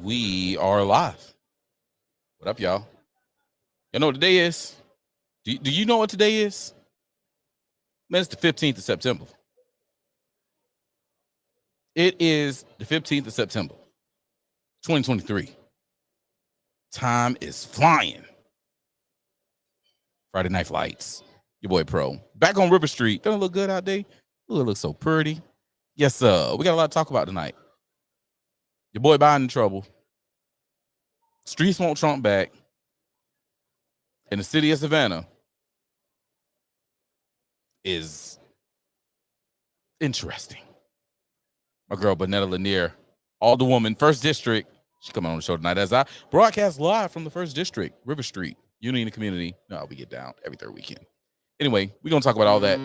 We are live. What up, y'all? Y'all know what today is? Do you know what today is? Man, it's the 15th of September. It is the 15th of September, 2023. Time is flying. Friday Night Lights. Your boy Pro. Back on River Street. Don't it look good out there? Ooh, it looks so pretty. Yes, sir. We got a lot to talk about tonight. Your boy Biden in trouble. Streets want Trump back. And the city of Savannah is interesting. My girl, Bonetta Lanier, Alderwoman, 1st District. She's coming on the show tonight as I broadcast live from the 1st District, River Street, Unity in the Community. No, we get down every third weekend. Anyway, we're going to talk about all that.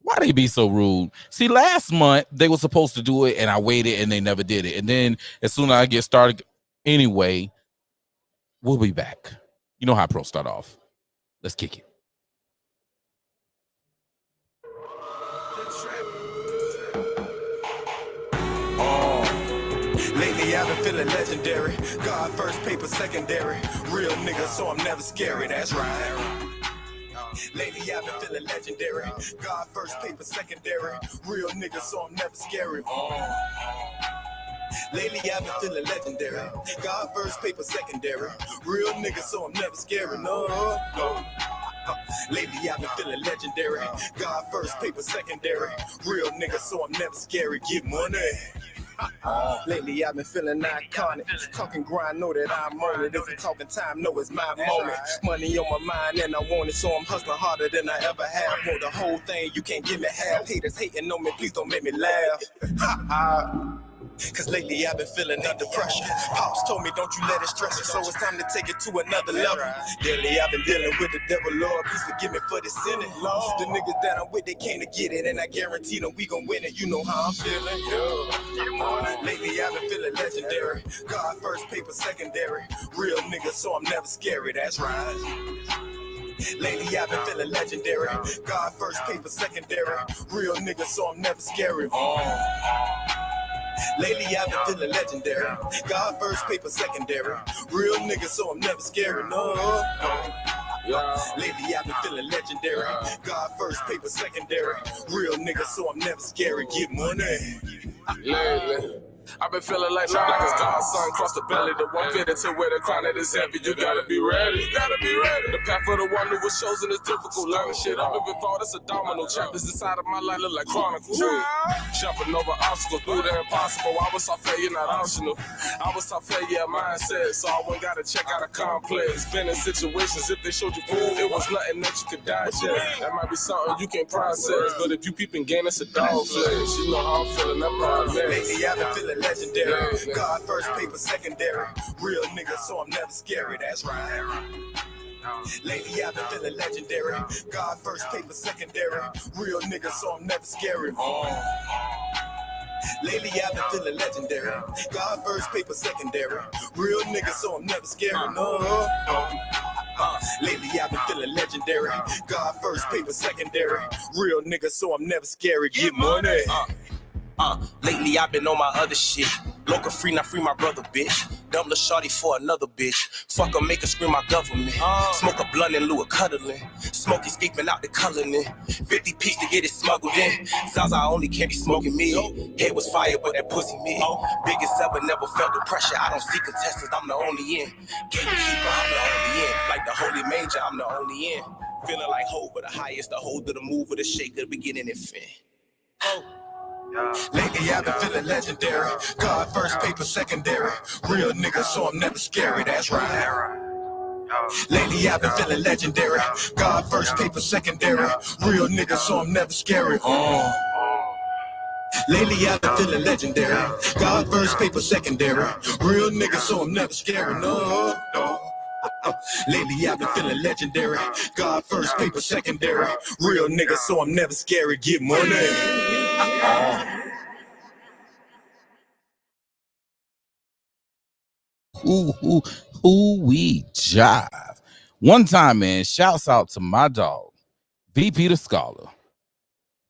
Why they be so rude? See, last month they were supposed to do it and I waited and they never did it. And then as soon as I get started, anyway, we'll be back. You know how Pro start off. Let's kick it. Lately I've been feeling legendary. God first, paper secondary. Real nigga, so I'm never scary. That's right. Lately I've been feeling legendary. God first, paper secondary. Real nigga, so I'm never scary. Lately I've been feeling legendary. God first, paper secondary. Real nigga, so I'm never scary. No. Lately I've been feeling legendary. God first, paper secondary. Real nigga, so I'm never scary. Get money. Lately I've been feeling iconic. Talking grind, know that I'm on it. If you're talking time, know it's my moment. Money on my mind and I want it, so I'm hustling harder than I ever have. Want the whole thing, you can't give me half. Haters hating on me, please don't make me laugh. Cause lately I've been feeling under pressure. Pops told me don't you let it stress you, so it's time to take it to another level. Daily I've been dealing with the devil, Lord, please forgive me for the sinning. The niggas that I'm with, they came to get it, and I guarantee them we gon' win it. You know how I'm feeling. Lately I've been feeling legendary. God first, paper secondary. Real nigga, so I'm never scary. That's right. Lately I've been feeling legendary. God first, paper secondary. Real nigga, so I'm never scary. Lately I've been feeling legendary. God first, paper secondary. Real nigga, so I'm never scary. No. Lately I've been feeling legendary. God first, paper secondary. Real nigga, so I'm never scary. Get money. Lately I've been feeling like a godson cross the belly. The one fitted to where the crown that is heavy. You gotta be ready. The path for the one who was chosen is difficult. Learning shit I've been thought it's a domino. Chapters inside of my life look like chronicles. Jumping over obstacles through the impossible. I was off failure, not optional. I was off failure, mindset. So I went gotta check out a complex. Been in situations, if they showed you food, it was nothing that you could digest. That might be something you can't process. But if you peeping game, it's a dog flesh. You know how I'm feeling, I'm not lately I've been feeling legendary. God first, paper secondary. Real nigga, so I'm never scary. That's right. Lately I've been feeling legendary. God first, paper secondary. Real nigga, so I'm never scary. Lately I've been feeling legendary. God first, paper secondary. Real nigga, so I'm never scary. No. Lately I've been feeling legendary. God first, paper secondary. Real nigga, so I'm never scary. Get money. Lately I've been on my other shit. Local free, not free my brother, bitch. Dumb the shorty for another bitch. Fuck her, make her scream my government. Smoke a blunt in lieu of cuddling. Smoke escaping out the coloring. 50 piece to get it smuggled in. Sounds I only can't be smoking me. Head was fire, but that pussy me. Biggest ever, never felt the pressure. I don't see contestants, I'm the only in. Gatekeeper, I'm the only in. Like the holy major, I'm the only in. Feeling like hope for the highest, the holder, the mover, the shaker, the beginning and fin. Lately I've been feeling legendary. God first, paper secondary. Real nigga, so I'm never scary. That's right. Lately I've been feeling legendary. God first, paper secondary. Real nigga, so I'm never scary. Lately I've been feeling legendary. God first, paper secondary. Real nigga, so I'm never scary. No. Lately I've been feeling legendary. God first, paper secondary. Real nigga, so I'm never scary. Get money. We jive. One time, man, shouts out to my dog, VP the Scholar,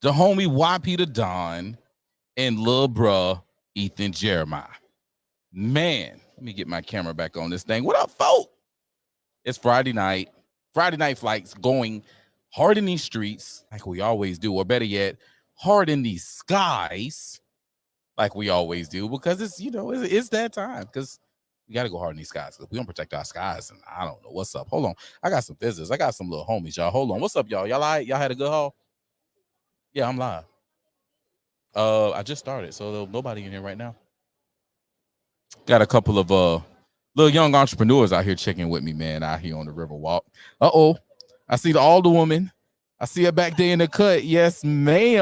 the homie YP the Don, and lil bruh Ethan Jeremiah. Man, let me get my camera back on this thing. What up, folk? It's Friday night. Friday night flights going hard in these streets like we always do, or better yet, hard in these skies like we always do, because it's, it's that time, because we got to go hard in these skies. We don't protect our skies, and I don't know what's up. Hold on. I got some visitors. I got some little homies, y'all. Hold on. What's up, y'all? Y'all all right? Y'all had a good haul? Yeah, I'm live. I just started, so there's nobody in here right now. Got a couple of little young entrepreneurs out here checking with me, man, out here on the Riverwalk. I see the Alderwoman. I see her back there in the cut. Yes, ma'am.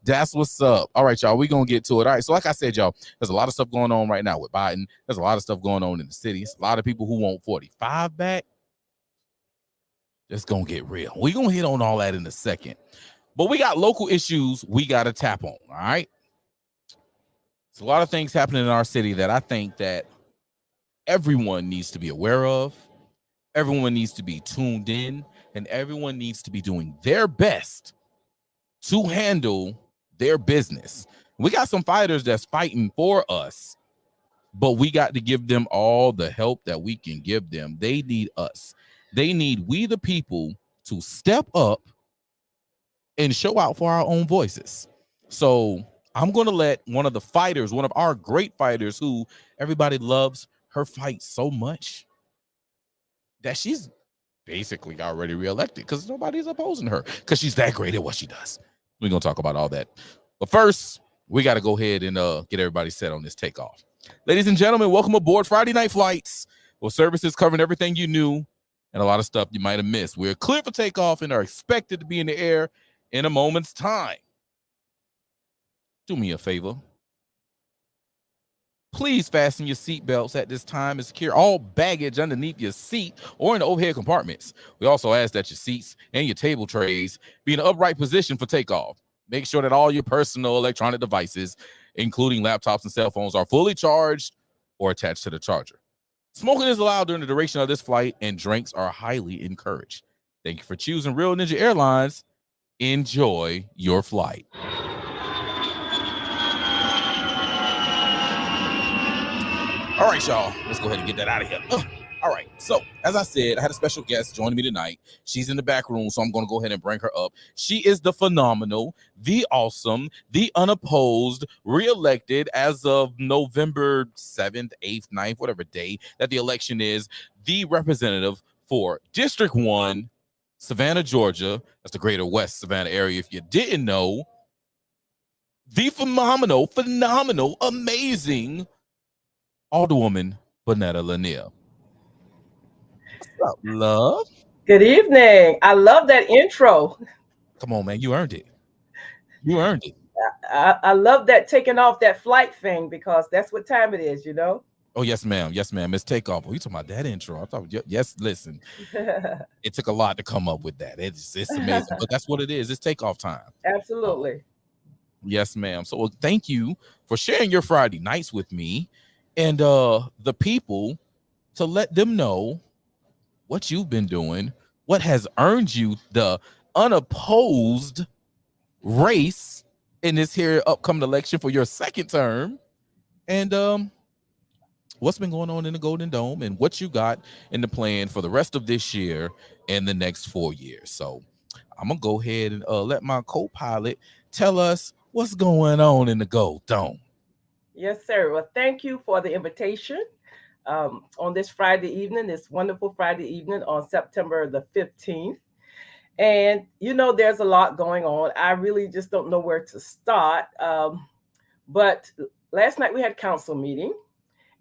That's what's up. All right, y'all, we're going to get to it. All right, so like I said, y'all, there's a lot of stuff going on right now with Biden. There's a lot of stuff going on in the cities. A lot of people who want 45 back. It's going to get real. We're going to hit on all that in a second. But we got local issues we got to tap on, all right? There's a lot of things happening in our city that I think that everyone needs to be aware of. Everyone needs to be tuned in, and everyone needs to be doing their best to handle their business. We got some fighters that's fighting for us, but we got to give them all the help that we can give them. They need us. They need we the people to step up and show out for our own voices. So I'm going to let one of the fighters, one of our great fighters who everybody loves her fight so much that she's basically already reelected because nobody's opposing her because she's that great at what she does. We're going to talk about all that. But first, we got to go ahead and get everybody set on this takeoff. Ladies and gentlemen, welcome aboard Friday Night Flights, with services covering everything you knew and a lot of stuff you might have missed. We're clear for takeoff and are expected to be in the air in a moment's time. Do me a favor. Please fasten your seatbelts at this time and secure all baggage underneath your seat or in the overhead compartments. We also ask that your seats and your table trays be in an upright position for takeoff. Make sure that all your personal electronic devices, including laptops and cell phones, are fully charged or attached to the charger. Smoking is allowed during the duration of this flight, and drinks are highly encouraged. Thank you for choosing Real Ninja Airlines. Enjoy your flight. All right, y'all, let's go ahead and get that out of here. All right, so as I said, I had a special guest joining me tonight. She's in the back room, so I'm going to go ahead and bring her up. She is the phenomenal, the awesome, the unopposed, reelected as of November 7th, 8th, 9th, whatever day that the election is, the representative for District 1, Savannah, Georgia. That's the Greater West Savannah area. If you didn't know, the phenomenal, amazing Alderwoman Bonetta Lanier. What's up, love? Good evening. I love that intro. Come on, man. You earned it. You earned it. I love that taking off that flight thing because that's what time it is, you know? Oh, yes, ma'am. Yes, ma'am. It's takeoff. Oh, you talking about that intro? I thought, yes, listen. It took a lot to come up with that. It's amazing, but that's what it is. It's takeoff time. Absolutely. Yes, ma'am. So thank you for sharing your Friday nights with me and the people, to let them know what you've been doing, what has earned you the unopposed race in this here upcoming election for your second term, and what's been going on in the Golden Dome, and what you got in the plan for the rest of this year and the next 4 years. So I'm gonna go ahead and let my co-pilot tell us what's going on in the Golden Dome. Yes, sir. Well, thank you for the invitation on this Friday evening, this wonderful Friday evening on September the 15th. And, you know, there's a lot going on. I really just don't know where to start. But last night we had a council meeting.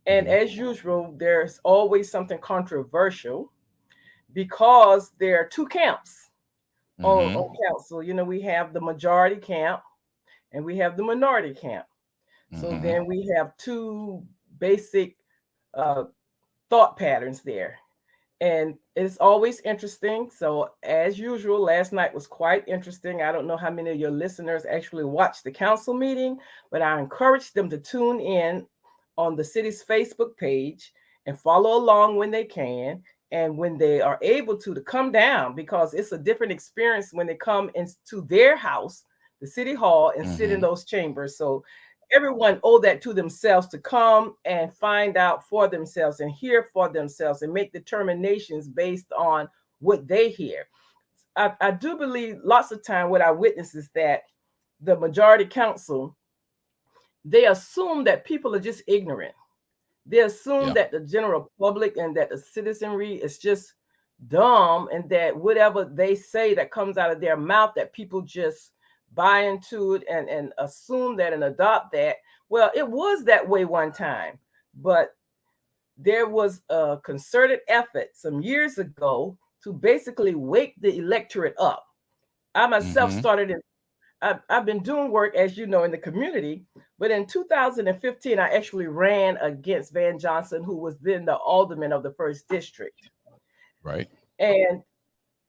And as usual, there's always something controversial because there are two camps on council. You know, we have the majority camp and we have the minority camp. So then we have two basic thought patterns there. And it's always interesting. So as usual, last night was quite interesting. I don't know how many of your listeners actually watched the council meeting, but I encourage them to tune in on the city's Facebook page and follow along when they can. And when they are able to come down, because it's a different experience when they come into their house, the city hall, and sit in those chambers. So everyone owe that to themselves to come and find out for themselves and hear for themselves and make determinations based on what they hear. I do believe lots of time what I witness is that the majority council, they assume that people are just ignorant. They assume that the general public and that the citizenry is just dumb, and that whatever they say that comes out of their mouth, that people just buy into it and assume that and adopt that. Well, it was that way one time, but there was a concerted effort some years ago to basically wake the electorate up. I myself started in, I've been doing work, as you know, in the community, but in 2015, I actually ran against Van Johnson, who was then the alderman of the 1st District. Right. And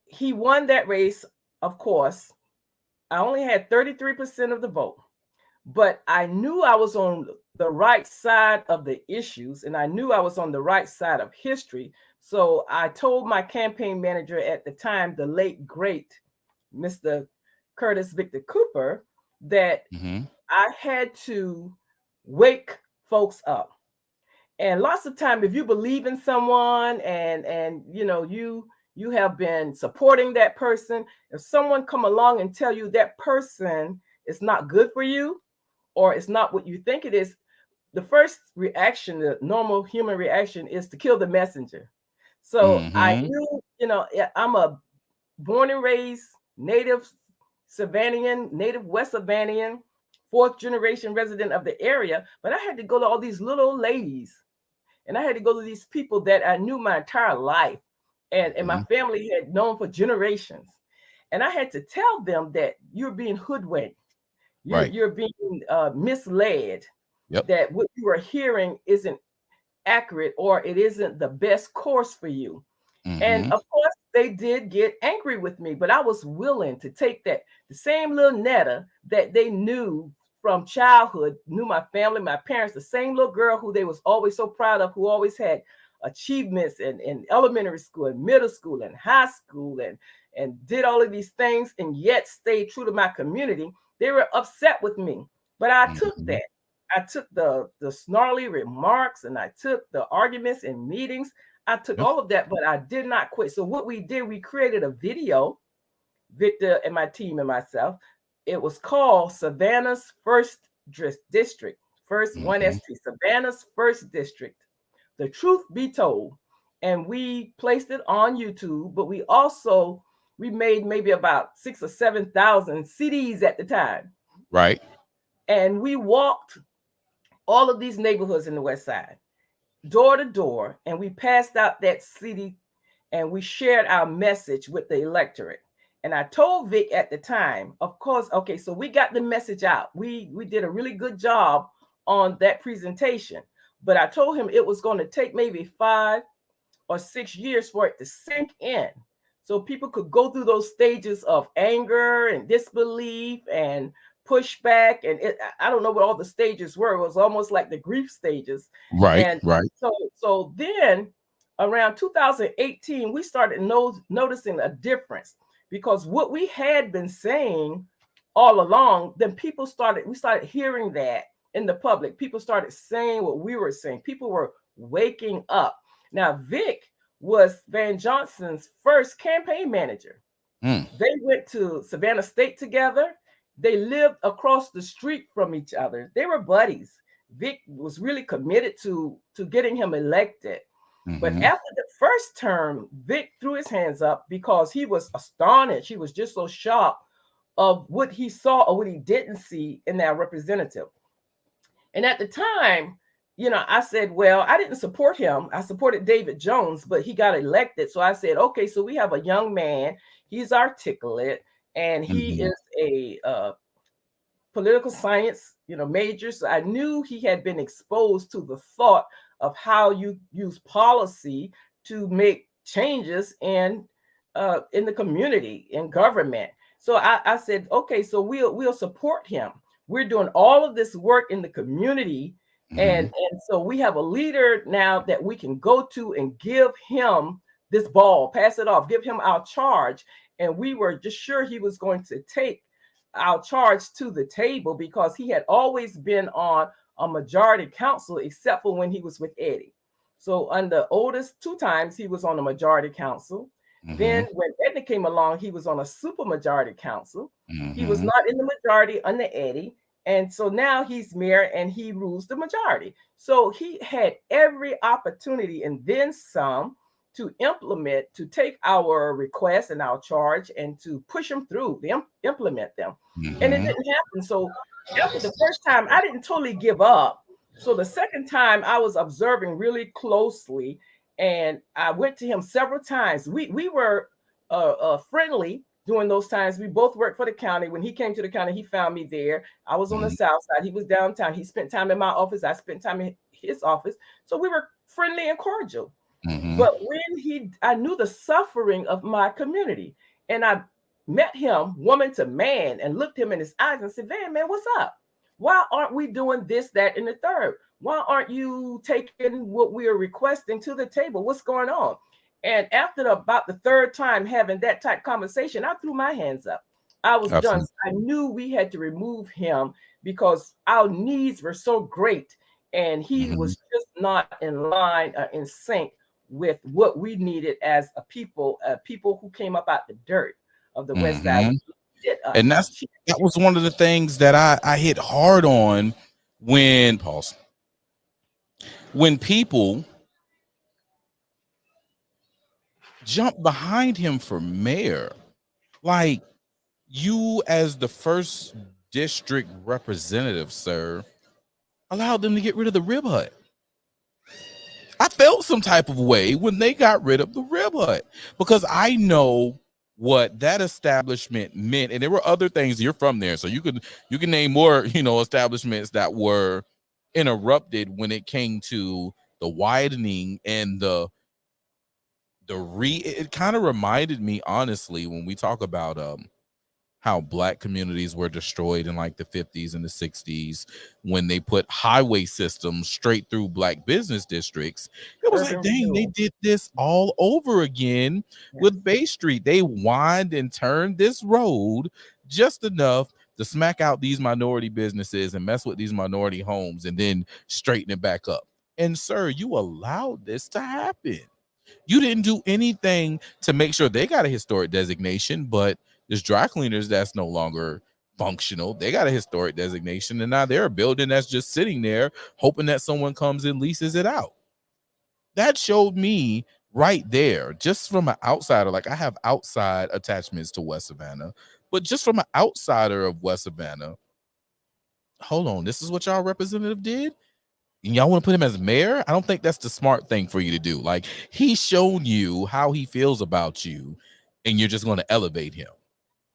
he won that race, of course. I only had 33% of the vote, but I knew I was on the right side of the issues, and I knew I was on the right side of history. So I told my campaign manager at the time, the late, great Mr. Curtis Victor Cooper, that I had to wake folks up. And lots of time, if you believe in someone and you know you have been supporting that person, if someone come along and tell you that person is not good for you or it's not what you think it is, the first reaction, the normal human reaction, is to kill the messenger. So I knew, you know, I'm a born and raised native Savannian, native West Savannian, 4th generation resident of the area, but I had to go to all these little old ladies, and I had to go to these people that I knew my entire life, and my family had known for generations. And I had to tell them that you're being hoodwinked, you're being misled, that what you are hearing isn't accurate or it isn't the best course for you. And of course, they did get angry with me, but I was willing to take that, the same little Netta that they knew from childhood, knew my family, my parents, the same little girl who they was always so proud of, who always had achievements in elementary school and middle school and high school and did all of these things and yet stayed true to my community. They were upset with me, but I took that. I took the snarly remarks and I took the arguments in meetings. I took all of that, but I did not quit. So what we did, we created a video, Victor and my team and myself. It was called Savannah's 1st District, first 1ST, Savannah's 1st District, The Truth Be Told. And we placed it on YouTube, but we made maybe about 6,000 or 7,000 CDs at the time. Right. And we walked all of these neighborhoods in the West Side, door to door, and we passed out that CD and we shared our message with the electorate. And I told Vic at the time, of course, okay, so we got the message out. We did a really good job on that presentation, but I told him it was going to take maybe 5 or 6 years for it to sink in, so people could go through those stages of anger and disbelief and pushback, and I don't know what all the stages were. It was almost like the grief stages. Right. So then around 2018, we started noticing a difference, because what we had been saying all along, then we started hearing that in the public. People started saying what we were saying. People were waking up. Now, Vic was Van Johnson's first campaign manager. They went to Savannah State together. They lived across the street from each other. They were buddies. Vic was really committed to getting him elected. But after the first term, Vic threw his hands up because he was astonished. He was just so shocked of what he saw or what he didn't see in that representative. And at the time, you know, I said, well, I didn't support him. I supported David Jones, but he got elected. So I said, okay, so we have a young man. He's articulate, and he is a political science, major. So I knew he had been exposed to the thought of how you use policy to make changes in the community, in government. So I said, okay, so we'll support him. We're doing all of this work in the community, And so we have a leader now that we can go to and give him this ball, pass it off, give him our charge. And we were just sure he was going to take our charge to the table because he had always been on a majority council, except for when he was with Eddie. So on the oldest 2 times, he was on a majority council. Then when Eddie came along, he was on a super majority council. He was not in the majority under Eddie. And so now he's mayor and he rules the majority. So he had every opportunity and then some to implement, to take our requests and our charge and to push them through, implement them. And it didn't happen. So after the first time, I didn't totally give up. So the second time I was observing really closely and I went to him several times. We were friendly during those times. We both worked for the county. When he came to the county, he found me there. I was on the south side. He was downtown. He spent time in my office. I spent time in his office. So we were friendly and cordial. But when I knew the suffering of my community, and I met him woman to man and looked him in his eyes and said, man, what's up? Why aren't we doing this, that, and the third? Why aren't you taking what we are requesting to the table? What's going on? And after about the third time having that type of conversation, I threw my hands up. I was done. I knew we had to remove him because our needs were so great. And he was just not in line, in sync with what we needed as a people who came up out the dirt of the West Side. And that was one of the things that I hit hard on when people jumped behind him for mayor. Like, you as the first district representative, sir, allowed them to get rid of the rib hut. I felt some type of way when they got rid of the rib hut because I know what that establishment meant, and there were other things. You're from there, so you can name more, establishments that were interrupted when it came to the widening and it kind of reminded me, honestly, when we talk about how Black communities were destroyed in like the 50s and the 60s when they put highway systems straight through Black business districts. It was like, dang, they did this all over again with Bay Street. They wind and turned this road just enough to smack out these minority businesses and mess with these minority homes and then straighten it back up. And sir, you allowed this to happen. You didn't do anything to make sure they got a historic designation, but there's dry cleaners that's no longer functional. They got a historic designation, and now they're a building that's just sitting there hoping that someone comes and leases it out. That showed me right there, just from an outsider. Like, I have outside attachments to West Savannah, but just from an outsider of West Savannah, hold on, this is what y'all representative did? And y'all want to put him as mayor? I don't think that's the smart thing for you to do. Like, he's shown you how he feels about you, and you're just going to elevate him.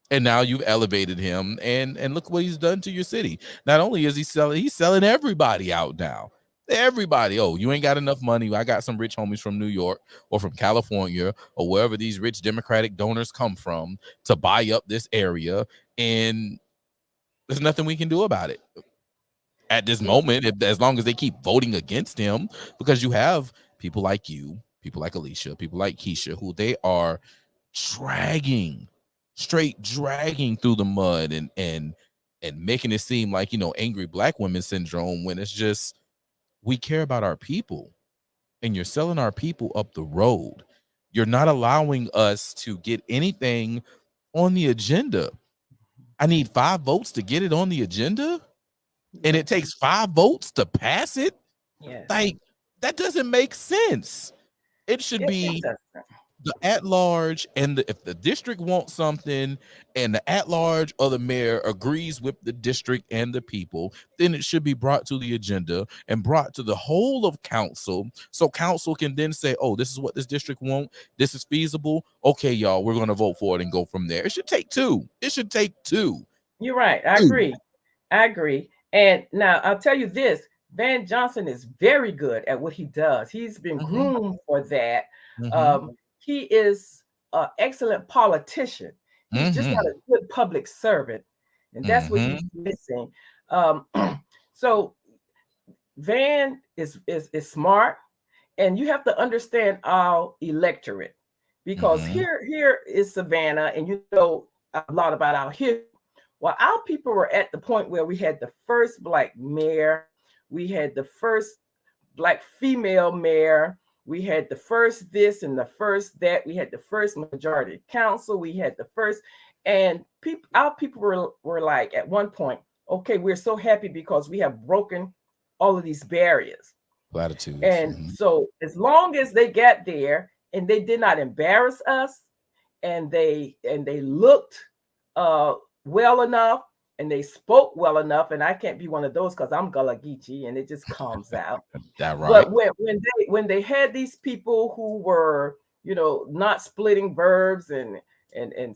And now you've elevated him, and look what he's done to your city. Not only is he's selling everybody out now. Everybody, oh, you ain't got enough money. I got some rich homies from New York or from California or wherever these rich Democratic donors come from to buy up this area, and there's nothing we can do about it at this moment, as long as they keep voting against him, because you have people like you, people like Alicia, people like Keisha, who they are straight dragging through the mud and making it seem like, angry Black women syndrome, when it's just, we care about our people, and you're selling our people up the road. You're not allowing us to get anything on the agenda. I need 5 votes to get it on the agenda, and it takes 5 votes to pass it. Like, that doesn't make sense. It should be the at-large, and if the district wants something and the at-large or the mayor agrees with the district and the people, then it should be brought to the agenda and brought to the whole of council, so council can then say, oh, this is what this district wants, this is feasible, okay, y'all, we're going to vote for it and go from there. It should take 2. You're right. I agree. And now I'll tell you this, Van Johnson is very good at what he does. He's been groomed for that. He is an excellent politician. He's just not a good public servant. And that's what he's missing. So Van is smart, and you have to understand our electorate, because here is Savannah, and you know a lot about our history. Well, our people were at the point where we had the first Black mayor, we had the first Black female mayor, we had the first this and the first that, we had the first majority council, we had the first, and our people were like at one point, okay, we're so happy because we have broken all of these barriers. Platitudes. And so as long as they got there and they did not embarrass us, and they looked well enough, and they spoke well enough, and I can't be one of those because I'm Gullah Geechee and it just comes out. That right. But when they had these people who were, you know, not splitting verbs and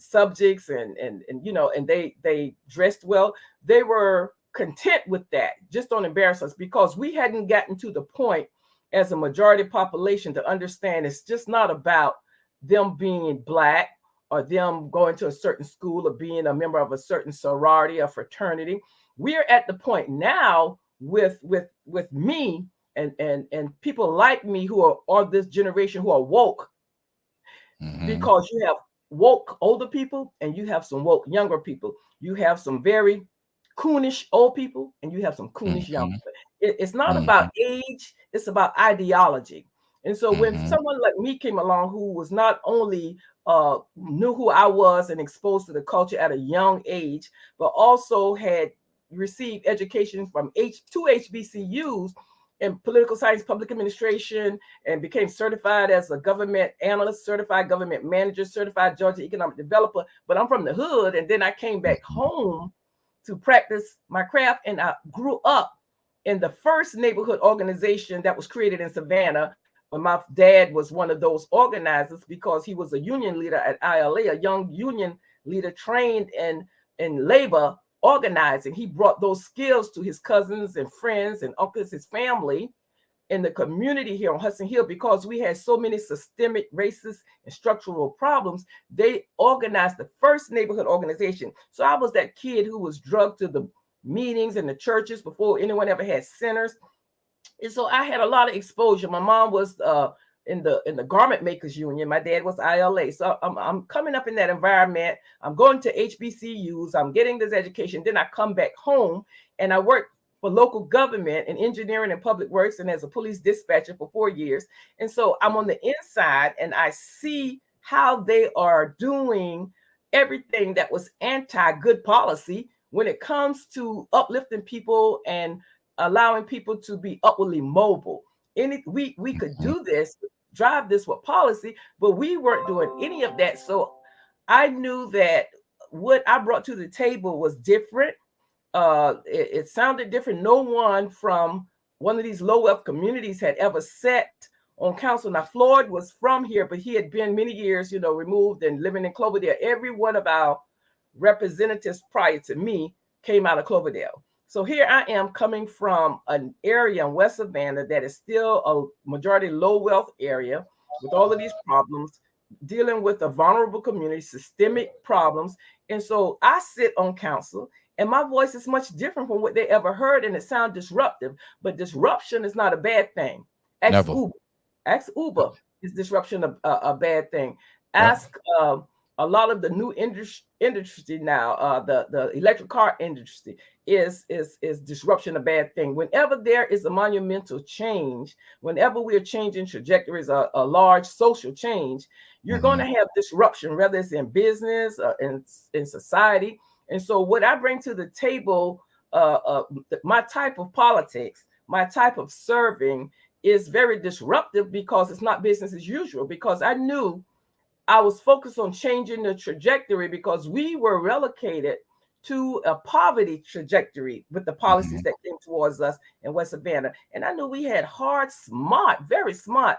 subjects and you know, and they dressed well, they were content with that. Just don't embarrass us, because we hadn't gotten to the point as a majority population to understand it's just not about them being Black or them going to a certain school or being a member of a certain sorority or fraternity. We're at the point now with me and people like me who are this generation who are woke, because you have woke older people and you have some woke younger people. You have some very coonish old people and you have some coonish young people. It's not about age, it's about ideology. And so when someone like me came along who was not only knew who I was and exposed to the culture at a young age, but also had received education from two HBCUs in political science, public administration, and became certified as a government analyst, certified government manager, certified Georgia economic developer. But I'm from the hood, and then I came back home to practice my craft, and I grew up in the first neighborhood organization that was created in Savannah. When my dad was one of those organizers, because he was a union leader at ILA, a young union leader trained in labor organizing. He brought those skills to his cousins and friends and uncles, his family in the community here on Hudson Hill, because we had so many systemic racist and structural problems. They organized the first neighborhood organization. So I was that kid who was drugged to the meetings and the churches before anyone ever had centers. And so I had a lot of exposure. My mom was in the garment makers union. My dad was ILA. So I'm coming up in that environment. I'm going to HBCUs. I'm getting this education. Then I come back home and I work for local government in engineering and public works and as a police dispatcher for 4 years. And so I'm on the inside and I see how they are doing everything that was anti-good policy when it comes to uplifting people and allowing people to be upwardly mobile. We could do this, drive this with policy, but we weren't doing any of that. So I knew that what I brought to the table was different. It sounded different. No one from one of these low wealth communities had ever sat on council. Now, Floyd was from here, but he had been many years, removed and living in Cloverdale. Every one of our representatives prior to me came out of Cloverdale. So here I am coming from an area in West Savannah that is still a majority low wealth area with all of these problems, dealing with a vulnerable community, systemic problems. And so I sit on council and my voice is much different from what they ever heard, and it sounds disruptive, but disruption is not a bad thing. Ask Uber. Is disruption a bad thing? Ask a lot of the new industry now, the electric car industry, is disruption a bad thing? Whenever there is a monumental change, whenever we are changing trajectories, a large social change, you're going to have disruption, whether it's in business or in society. And so what I bring to the table, my type of politics, my type of serving is very disruptive, because it's not business as usual, because I knew I was focused on changing the trajectory, because we were relegated to a poverty trajectory with the policies that came towards us in West Savannah. And I knew we had hard, smart, very smart,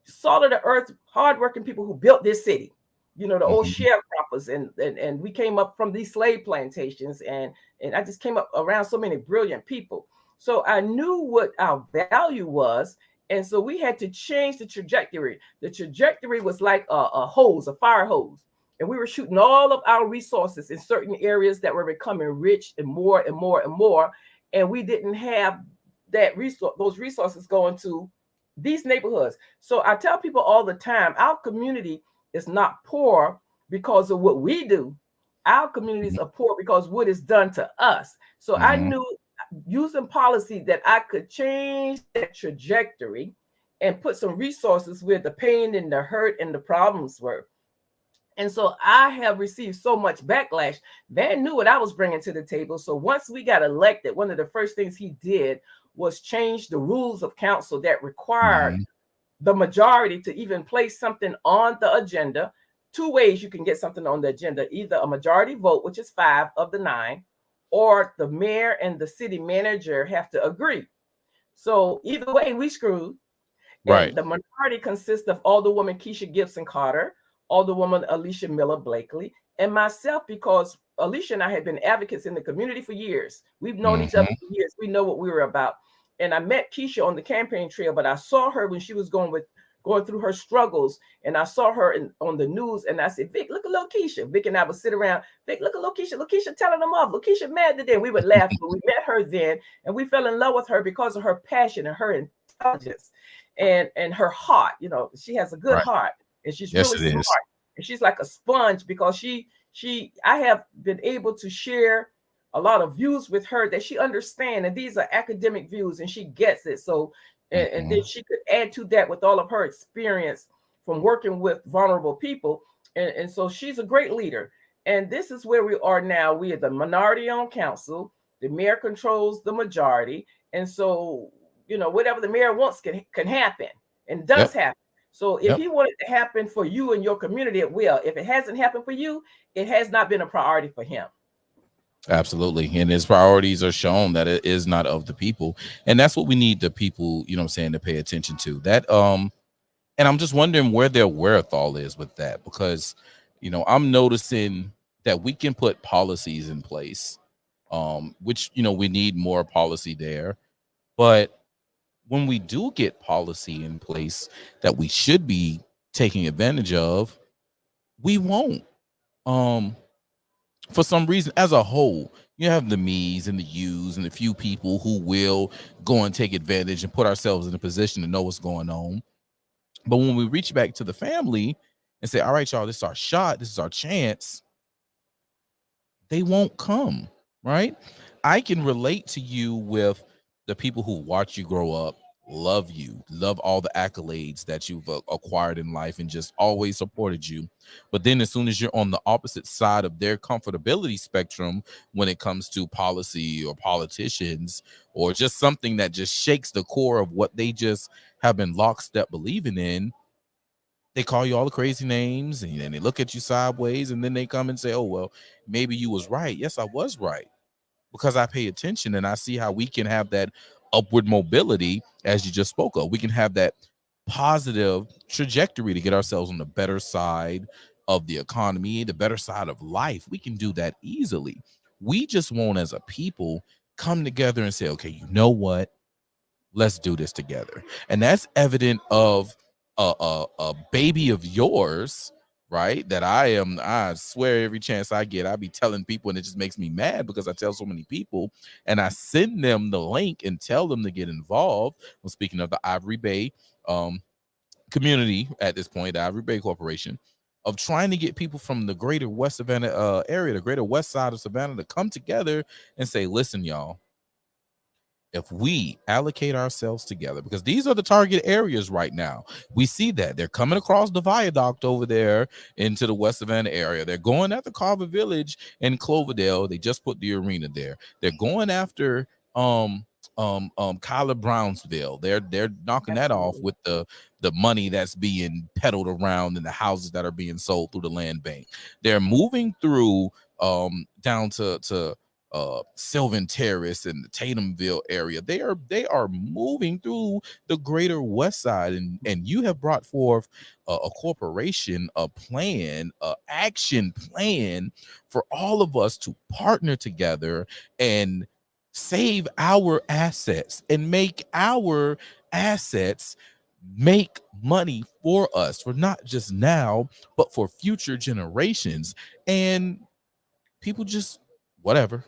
salt of the earth, hardworking people who built this city. The old sharecroppers, and we came up from these slave plantations, and I just came up around so many brilliant people. So I knew what our value was. And so we had to change the trajectory. The trajectory was like a hose, a fire hose. And we were shooting all of our resources in certain areas that were becoming rich and more and more and more. And we didn't have those resources go into these neighborhoods. So I tell people all the time, our community is not poor because of what we do. Our communities are poor because what is done to us. So I Mm-hmm. knew using policy that I could change that trajectory and put some resources where the pain and the hurt and the problems were. And so I have received so much backlash. Van knew what I was bringing to the table. So once we got elected, one of the first things he did was change the rules of council that required the majority to even place something on the agenda. Two ways you can get something on the agenda: either a majority vote, which is 5 of the 9, or the mayor and the city manager have to agree. So either way, we screwed. Right. And the minority consists of Alderwoman Keisha Gibson Carter, Alderwoman Alicia Miller Blakely, and myself, because Alicia and I had been advocates in the community for years. We've known each other for years. We know what we were about. And I met Keisha on the campaign trail, but I saw her when she was going through her struggles, and I saw her on the news, and I said, Vic, look at little Keisha. Vic and I would sit around, Vic, look at little Keisha. Little Keisha telling them off. Little Keisha mad today. We would laugh, but we met her then, and we fell in love with her because of her passion and her intelligence and her heart. You know, she has a good heart, and she's really smart. And she's like a sponge, because I have been able to share a lot of views with her that she understands, and these are academic views, and she gets it. So, and then she could add to that with all of her experience from working with vulnerable people. And so she's a great leader. And this is where we are now. We are the minority-owned council. The mayor controls the majority. And so, you know, whatever the mayor wants can happen, and does happen. So if he wanted to happen for you and your community, it will. If it hasn't happened for you, it has not been a priority for him. Absolutely. And his priorities are shown that it is not of the people. And that's what we need the people, you know what I'm saying, to pay attention to. That and I'm just wondering where their wherewithal is with that, because, you know, I'm noticing that we can put policies in place, which, you know, we need more policy there. But when we do get policy in place that we should be taking advantage of, we won't. For some reason, as a whole, you have the me's and the you's and a few people who will go and take advantage and put ourselves in a position to know what's going on. But when we reach back to the family and say, all right, y'all, this is our shot, this is our chance, they won't come, right? I can relate to you with the people who watch you grow up, love you, love all the accolades that you've acquired in life, and just always supported you. But then as soon as you're on the opposite side of their comfortability spectrum when it comes to policy or politicians, or just something that just shakes the core of what they just have been lockstep believing in, they call you all the crazy names, and then they look at you sideways, and then they come and say, oh, well, maybe you was right. Yes, I was right, because I pay attention and I see how we can have that upward mobility, as you just spoke of. We can have that positive trajectory to get ourselves on the better side of the economy, the better side of life. We can do that easily. We just won't, as a people, come together and say, okay, you know what? Let's do this together. And that's evident of a baby of yours, right? That I swear every chance I get, I be telling people, and it just makes me mad because I tell so many people and I send them the link and tell them to get involved. Well, speaking of the Ivory Bay community at this point, the Ivory Bay Corporation, of trying to get people from the Greater West Savannah area, the Greater West side of Savannah, to come together and say, listen, y'all, if we allocate ourselves together, because these are the target areas right now. We see that they're coming across the viaduct over there into the West Savannah area. They're going after Carver Village and Cloverdale. They just put the arena there. They're going after Kyler Brownsville. They're knocking that off with the money that's being peddled around and the houses that are being sold through the land bank. They're moving through down to Sylvan Terrace and the Tatumville area. They are moving through the Greater West Side, and you have brought forth a corporation, a plan, a action plan for all of us to partner together and save our assets and make our assets make money for us, for not just now, but for future generations. And people just whatever.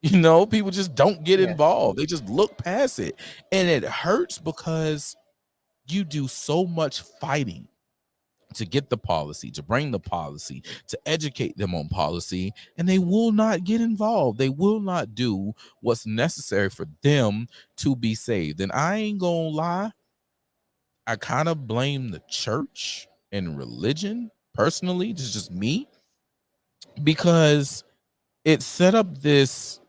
You know, people just don't get Yes. involved. They just look past it. And it hurts because you do so much fighting to get the policy, to bring the policy, to educate them on policy, and they will not get involved. They will not do what's necessary for them to be saved. And I ain't gonna lie, I kind of blame the church and religion personally, just me, because it set up this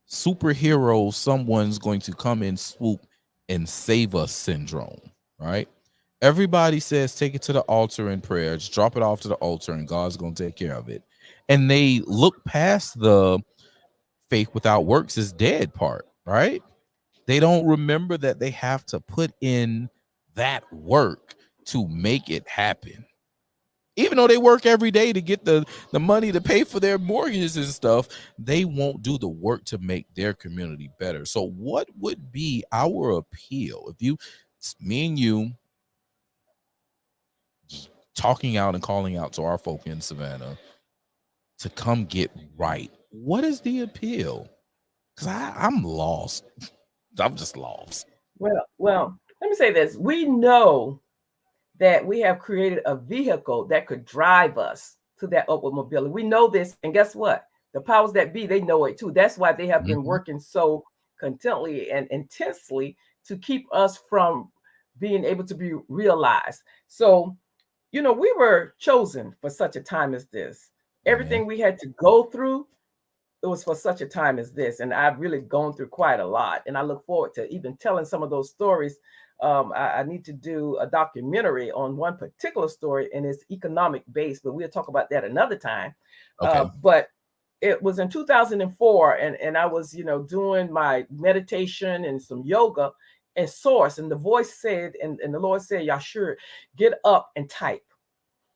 superhero, someone's going to come and swoop and save us syndrome, right? Everybody says take it to the altar in prayer, just drop it off to the altar and God's going to take care of it. And they look past the faith without works is dead part, right? They don't remember that they have to put in that work to make it happen. Even though they work every day to get the money to pay for their mortgages and stuff, they won't do the work to make their community better. So what would be our appeal if me and you talking out and calling out to our folk in Savannah to come get right? What is the appeal? Because I'm lost. I'm just lost. Well, let me say this. We know that we have created a vehicle that could drive us to that upward mobility. We know this, and guess what? The powers that be, they know it too. That's why they have been working so contently and intensely to keep us from being able to be realized. So, you know, we were chosen for such a time as this. Everything we had to go through, it was for such a time as this. And I've really gone through quite a lot. And I look forward to even telling some of those stories. I need to do a documentary on one particular story, and it's economic based, but we'll talk about that another time. Okay. But it was in 2004, and I was, you know, doing my meditation and some yoga and source, and the voice said, and the Lord said, y'all sure get up and type.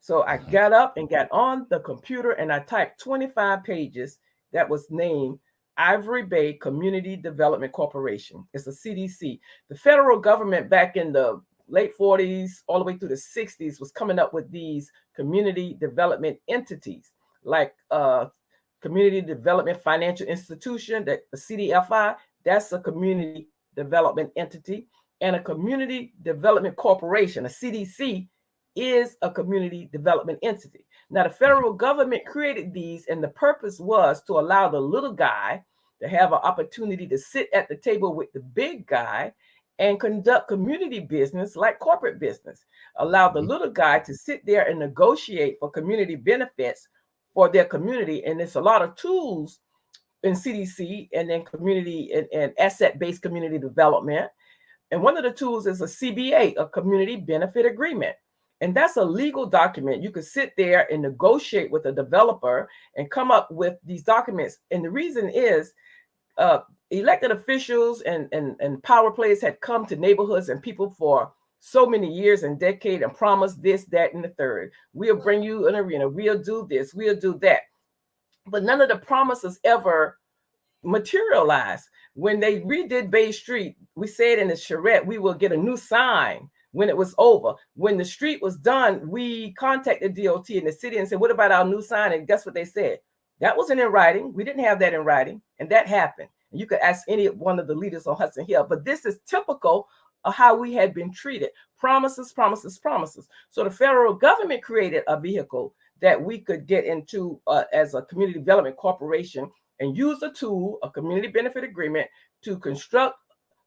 So I got up and got on the computer and I typed 25 pages that was named Ivory Bay Community Development Corporation. It's a CDC. The federal government back in the late 40s, all the way through the 60s, was coming up with these community development entities, like Community Development Financial Institution, that the CDFI, that's a community development entity, and a Community Development Corporation, a CDC, is a community development entity. Now, the federal government created these, and the purpose was to allow the little guy to have an opportunity to sit at the table with the big guy and conduct community business like corporate business. Allow the little guy to sit there and negotiate for community benefits for their community. And there's a lot of tools in CDC and then community and asset-based community development. And one of the tools is a CBA, a community benefit agreement. And that's a legal document. You could sit there and negotiate with a developer and come up with these documents. And the reason is elected officials and power players had come to neighborhoods and people for so many years and decades and promised this, that, and the third. We'll bring you an arena. We'll do this. We'll do that. But none of the promises ever materialized. When they redid Bay Street, we said in the charrette, we will get a new sign when it was over. When the street was done, we contacted DOT in the city and said, what about our new sign? And guess what they said? That wasn't in writing. We didn't have that in writing. And that happened. And you could ask any one of the leaders on Hudson Hill. But this is typical of how we had been treated. Promises, promises, promises. So the federal government created a vehicle that we could get into as a community development corporation and use a tool, a community benefit agreement, to construct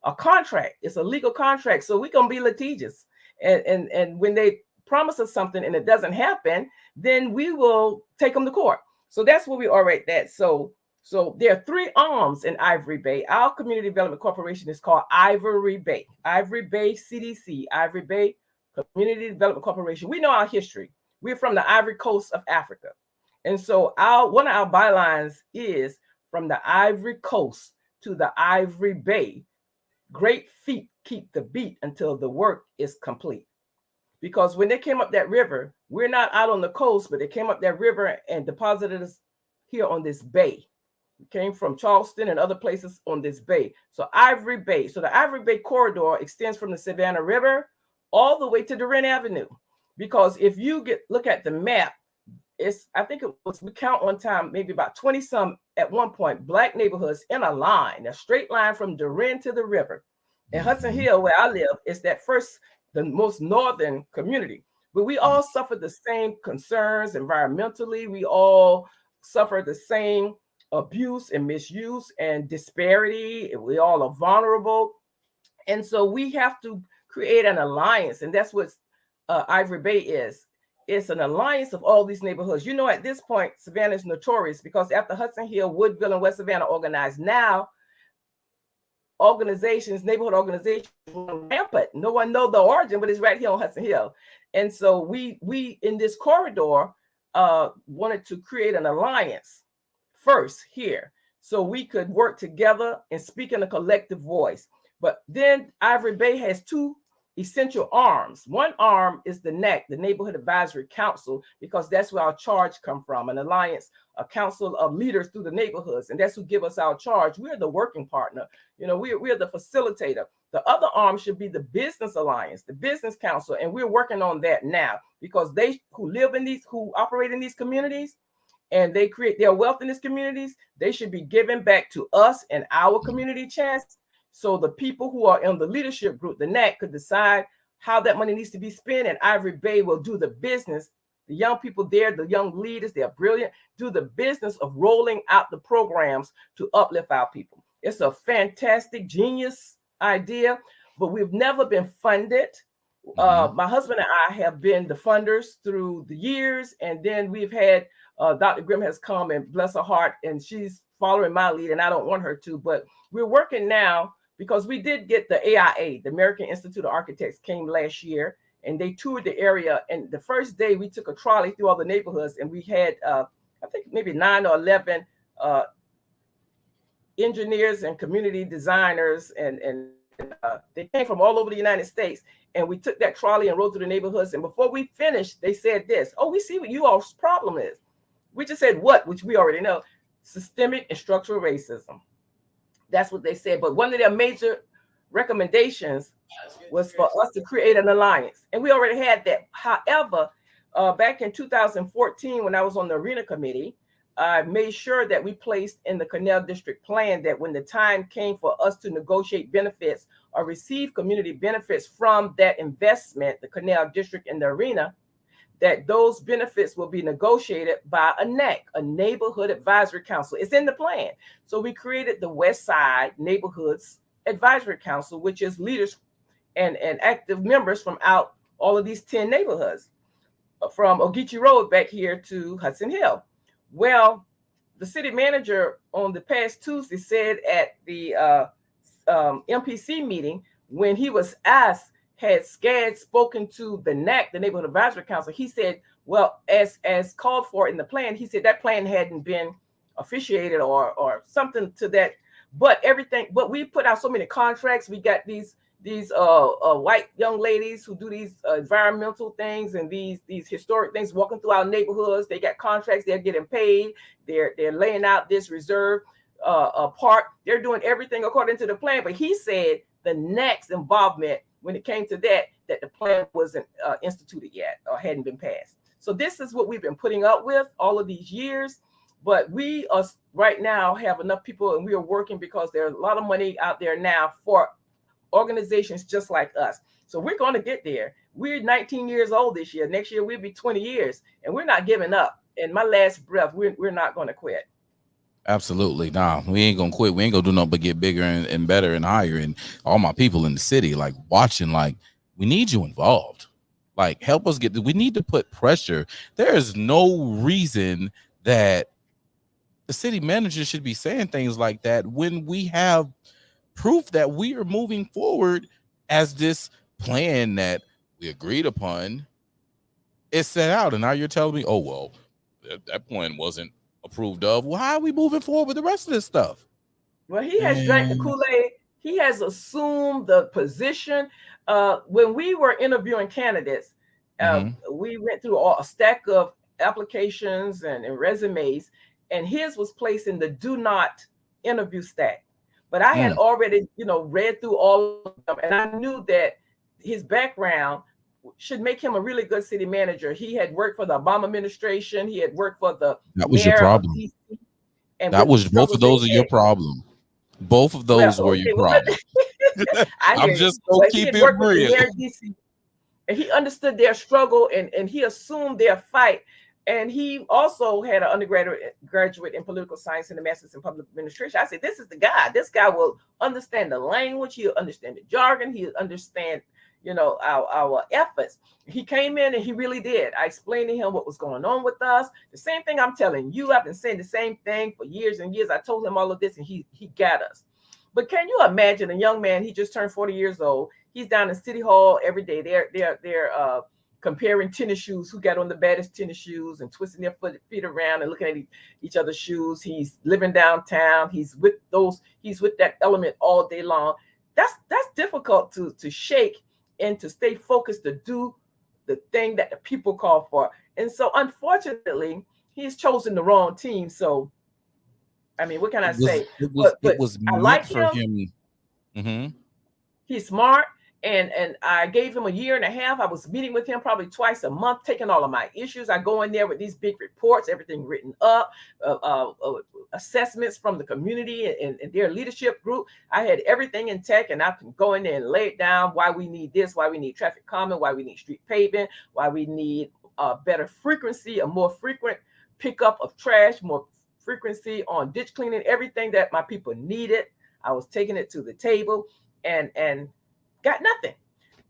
a contract. It's a legal contract. So we're going to be litigious. And when they promise us something and it doesn't happen, then we will take them to court. So that's where we are right there. So there are three arms in Ivory Bay. Our community development corporation is called Ivory Bay. Ivory Bay CDC, Ivory Bay Community Development Corporation. We know our history. We're from the Ivory Coast of Africa. And so one of our bylines is from the Ivory Coast to the Ivory Bay. Great feet keep the beat until the work is complete. Because when they came up that river, we're not out on the coast, but they came up that river and deposited us here on this bay. We came from Charleston and other places on this bay. So Ivory Bay. So the Ivory Bay corridor extends from the Savannah River all the way to Durant Avenue. Because if you look at the map, I think it was, we count one time, maybe about 20 some at one point, Black neighborhoods in a line, a straight line from Durin to the river. In Hudson Hill, where I live, is that the most northern community. But we all suffer the same concerns environmentally. We all suffer the same abuse and misuse and disparity. We all are vulnerable. And so we have to create an alliance. And that's what Ivory Bay is. It's an alliance of all these neighborhoods. You know, at this point, Savannah is notorious because after Hudson Hill, Woodville, and West Savannah organized, now neighborhood organizations rampant. No one knows the origin, but it's right here on Hudson Hill. And so we in this corridor wanted to create an alliance first here so we could work together and speak in a collective voice. But then Ivory Bay has two essential arms. One arm is the NAC, the Neighborhood Advisory Council, because that's where our charge come from, an alliance, a council of leaders through the neighborhoods, and that's who give us our charge. We're the working partner. You know, we're the facilitator. The other arm should be the Business Alliance, the Business Council, and we're working on that now because who operate in these communities, and they create their wealth in these communities, they should be giving back to us and our community chest. So the people who are in the leadership group, the NAC, could decide how that money needs to be spent, and Ivory Bay will do the business. The young people there, the young leaders, they're brilliant, do the business of rolling out the programs to uplift our people. It's a fantastic, genius idea, but we've never been funded. My husband and I have been the funders through the years, and then we've had Dr. Grimm has come, and bless her heart, and she's following my lead, and I don't want her to, but we're working now because we did get the AIA, the American Institute of Architects, came last year, and they toured the area. And the first day we took a trolley through all the neighborhoods, and we had, I think maybe 9 or 11 engineers and community designers, and they came from all over the United States. And we took that trolley and rode through the neighborhoods. And before we finished, they said this: "Oh, we see what you all's problem is." We just said what, which we already know: systemic and structural racism. That's what they said. But one of their major recommendations was for us to create an alliance. And we already had that. However, back in 2014, when I was on the arena committee, I made sure that we placed in the Canal District plan that when the time came for us to negotiate benefits or receive community benefits from that investment, the Canal District and the arena, that those benefits will be negotiated by a NAC, a Neighborhood Advisory Council. It's in the plan. So we created the West Side Neighborhoods Advisory Council, which is leaders and active members from out all of these 10 neighborhoods, from Ogeechee Road back here to Hudson Hill. Well, the city manager on the past Tuesday said at the MPC meeting, when he was asked, had SCAD spoken to the NAC, the Neighborhood Advisory Council, he said, well, as called for in the plan, he said that plan hadn't been officiated or something to that. But we put out so many contracts. We got these white young ladies who do these environmental things and these historic things walking through our neighborhoods. They got contracts, they're getting paid, they're laying out this reserve park. They're doing everything according to the plan. But he said the NAC's involvement when it came to that the plan wasn't instituted yet or hadn't been passed. So this is what we've been putting up with all of these years. But we are right now have enough people, and we are working because there's a lot of money out there now for organizations just like us. So we're going to get there. We're 19 years old this year. Next year we'll be 20 years, and we're not giving up. And my last breath, we're not going to quit. Absolutely. Nah, we ain't gonna quit. We ain't gonna do nothing but get bigger and better and higher. And all my people in the city, like watching, like, we need you involved. Like, help us we need to put pressure. There is no reason that the city manager should be saying things like that when we have proof that we are moving forward as this plan that we agreed upon is set out. And now you're telling me, oh, well, that plan wasn't approved of. Well, how are we moving forward with the rest of this stuff? Well, he has drank the Kool-Aid. He has assumed the position. When we were interviewing candidates, we went through a stack of applications and resumes, and his was placed in the do not interview stack. But I had already, read through all of them, and I knew that his background should make him a really good city manager. He had worked for the Obama administration. He had worked for the That was your mayor of problem. DC. And That with the was both struggles of they those are your had. problem. Both of those were your Well, problem. I I'm hear you. just gonna But he keep had it worked with the real. mayor of DC, and he understood their struggle, and he assumed their fight. And he also had an undergraduate in political science and a master's in public administration. I said, this is the guy. This guy will understand the language. He'll understand the jargon. He'll understand, our efforts. He came in and he really did. I explained to him what was going on with us. The same thing I'm telling you. I've been saying the same thing for years and years. I told him all of this, and he got us. But can you imagine a young man? He just turned 40 years old. He's down in City Hall every day. They're comparing tennis shoes, who got on the baddest tennis shoes, and twisting their feet around and looking at each other's shoes. He's living downtown. He's with that element all day long. That's difficult to shake and to stay focused to do the thing that the people call for. And so, unfortunately, he's chosen the wrong team. So, I mean, what can I say? It But was I meant like for him. him. He's smart. And I gave him a year and a half. I was meeting with him probably twice a month, taking all of my issues. I go in there with these big reports, everything written up, assessments from the community and their leadership group. I had everything in tech, and I can go in there and lay it down, why we need this, why we need traffic calming, why we need street paving, why we need better frequency, a more frequent pickup of trash, more frequency on ditch cleaning, everything that my people needed. I was taking it to the table and got nothing.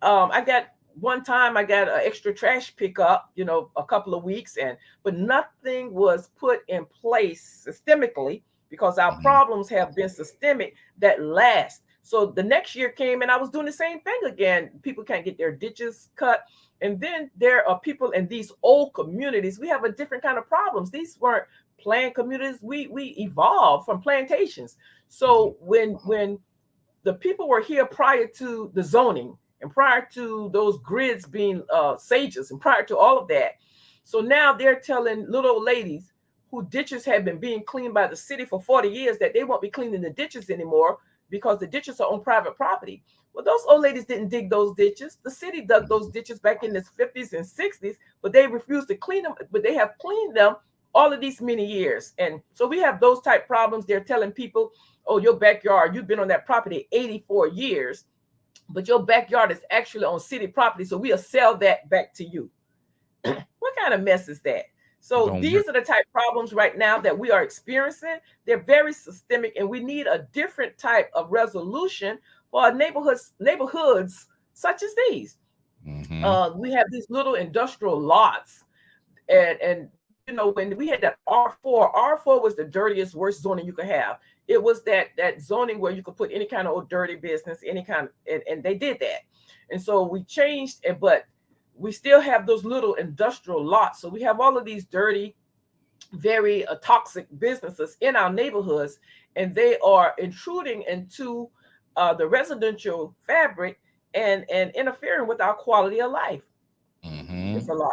I got one time I got an extra trash pickup, a couple of weeks, but nothing was put in place systemically, because our problems have been systemic that last. So the next year came and I was doing the same thing again. People can't get their ditches cut. And then there are people in these old communities. We have a different kind of problems. These weren't planned communities. We evolved from plantations. So when the people were here prior to the zoning and prior to those grids being sages and prior to all of that. So now they're telling little old ladies who ditches have been being cleaned by the city for 40 years that they won't be cleaning the ditches anymore because the ditches are on private property. Well, those old ladies didn't dig those ditches. The city dug those ditches back in the 50s and 60s, but they refused to clean them, but they have cleaned them all of these many years. And so we have those type problems. They're telling people, oh, your backyard, you've been on that property 84 years, but your backyard is actually on city property, so we'll sell that back to you. What kind of mess is that? So these are the type of problems right now that we are experiencing. They're very systemic, and we need a different type of resolution for our neighborhoods such as these. We have these little industrial lots, and when we had that R4 was the dirtiest, worst zoning you could have. It was that zoning where you could put any kind of old dirty business, any kind of, and they did that. And so we changed it, but we still have those little industrial lots. So we have all of these dirty, very toxic businesses in our neighborhoods, and they are intruding into the residential fabric and interfering with our quality of life. It's a lot.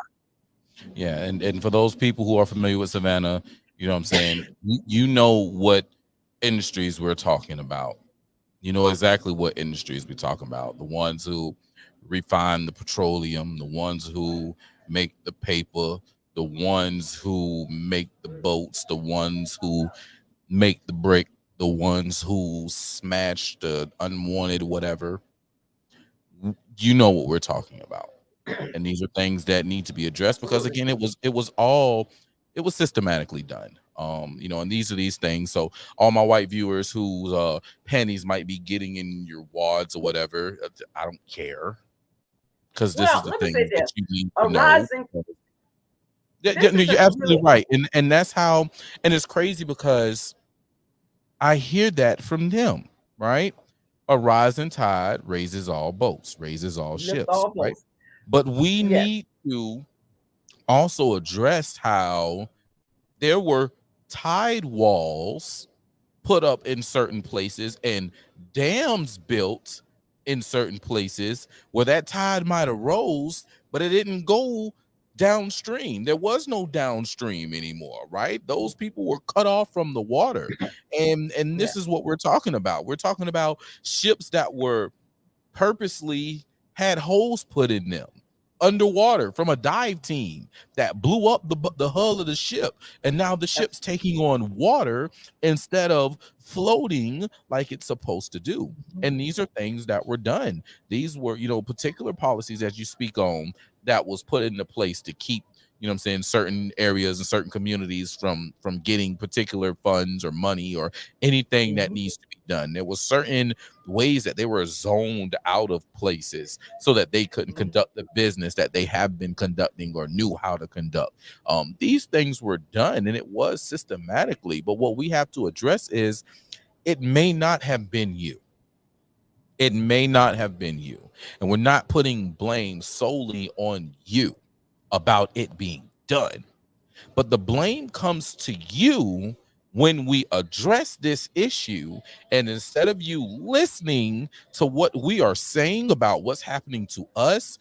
Yeah, and for those people who are familiar with Savannah, you know what I'm saying, you know what industries we're talking about. You know exactly what industries we're talking about. The ones who refine the petroleum, the ones who make the paper, the ones who make the boats, the ones who make the brick, the ones who smash the unwanted whatever. You know what we're talking about. And these are things that need to be addressed because again, it was systematically done. And these are these things. So all my white viewers whose pennies might be getting in your wads or whatever, I don't care. Because this is the thing that you need to know. You're absolutely right. And that's how, and it's crazy because I hear that from them, right? A rising tide raises all boats, raises all ships, right? But we need to also address how there were tide walls put up in certain places and dams built in certain places where that tide might have rose, but it didn't go downstream. There was no downstream anymore, right? Those people were cut off from the water. And this is what we're talking about. We're talking about ships that were purposely had holes put in them underwater from a dive team that blew up the hull of the ship, and now the ship's taking on water instead of floating like it's supposed to do. And these are things that were done. These were, particular policies, as you speak on, that was put into place to keep, I'm saying, certain areas and certain communities from getting particular funds or money or anything that needs to be done. There was certain ways that they were zoned out of places so that they couldn't conduct the business that they have been conducting or knew how to conduct. These things were done, and it was systematically. But what we have to address is it may not have been you. It may not have been you. And we're not putting blame solely on you about it being done. But the blame comes to you when we address this issue, and instead of you listening to what we are saying about what's happening to us,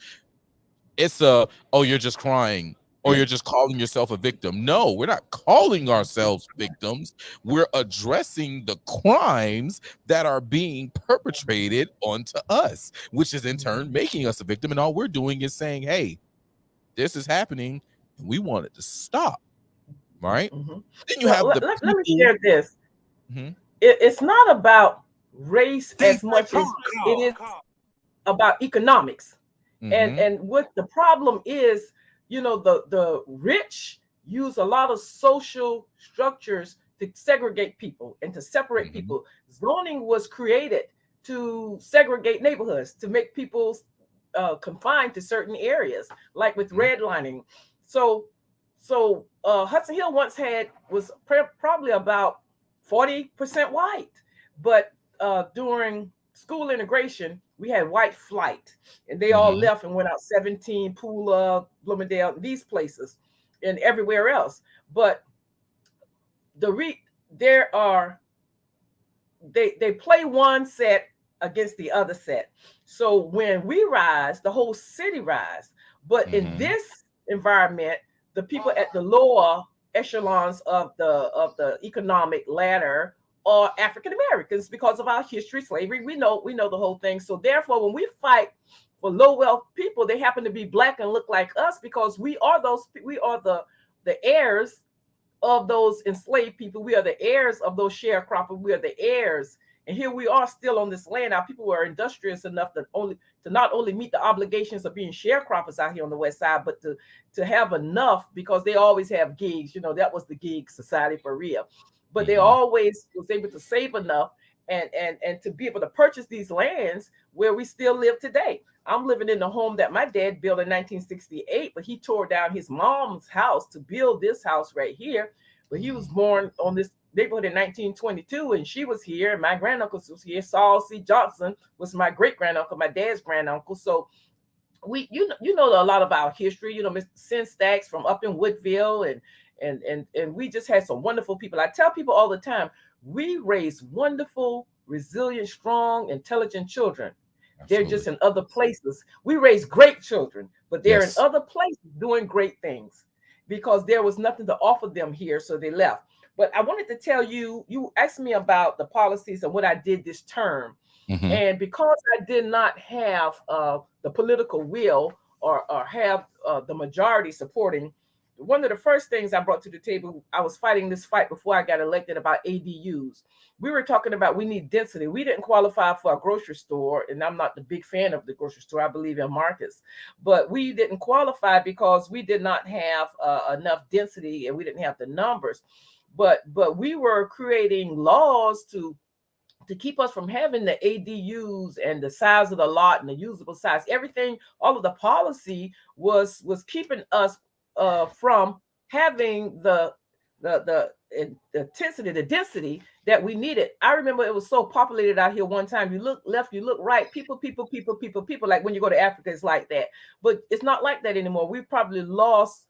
it's oh, you're just crying, or you're just calling yourself a victim. No, we're not calling ourselves victims. We're addressing the crimes that are being perpetrated onto us, which is in turn making us a victim. And all we're doing is saying, hey, this is happening, and we want it to stop. Right? Then you have let me share this. It's not about race as much as it is about economics. And what the problem is, the rich use a lot of social structures to segregate people and to separate people. Zoning was created to segregate neighborhoods, to make people confined to certain areas, like with redlining. So Hudson Hill once was probably about 40% white, but during school integration, we had white flight, and they all left and went out 17, Pula, Bloomingdale, these places, and everywhere else. But they play one set against the other set. So when we rise, the whole city rise. But in this environment, the people at the lower echelons of the economic ladder are African Americans because of our history, slavery. We know the whole thing. So therefore, when we fight for low wealth people, they happen to be Black and look like us because we are the heirs of those enslaved people. We are the heirs of those sharecroppers. We are the heirs. And here we are still on this land. Our people were industrious enough to not only meet the obligations of being sharecroppers out here on the west side, but to have enough, because they always have gigs. That was the gig society for real. But they always was able to save enough and to be able to purchase these lands where we still live today. I'm living in the home that my dad built in 1968, but he tore down his mom's house to build this house right here. But he was born on this neighborhood in 1922, and she was here, and my granduncle was here. Saul C. Johnson was my great granduncle, my dad's granduncle. So we, know a lot of our history. Mr. Sin Stacks from up in Woodville, and we just had some wonderful people. I tell people all the time, we raise wonderful, resilient, strong, intelligent children. Absolutely. They're just in other places. We raise great children, but they're in other places doing great things because there was nothing to offer them here, so they left. But I wanted to tell you, you asked me about the policies and what I did this term. And because I did not have the political will or have the majority supporting, one of the first things I brought to the table, I was fighting this fight before I got elected about ADUs. We were talking about we need density. We didn't qualify for a grocery store, and I'm not the big fan of the grocery store. I believe in markets. But we didn't qualify because we did not have enough density, and we didn't have the numbers. But we were creating laws to keep us from having the ADUs and the size of the lot and the usable size. Everything, all of the policy was keeping us from having the intensity, the density that we needed. I remember it was so populated out here one time. You look left, you look right, people. Like when you go to Africa, it's like that. But it's not like that anymore. We probably lost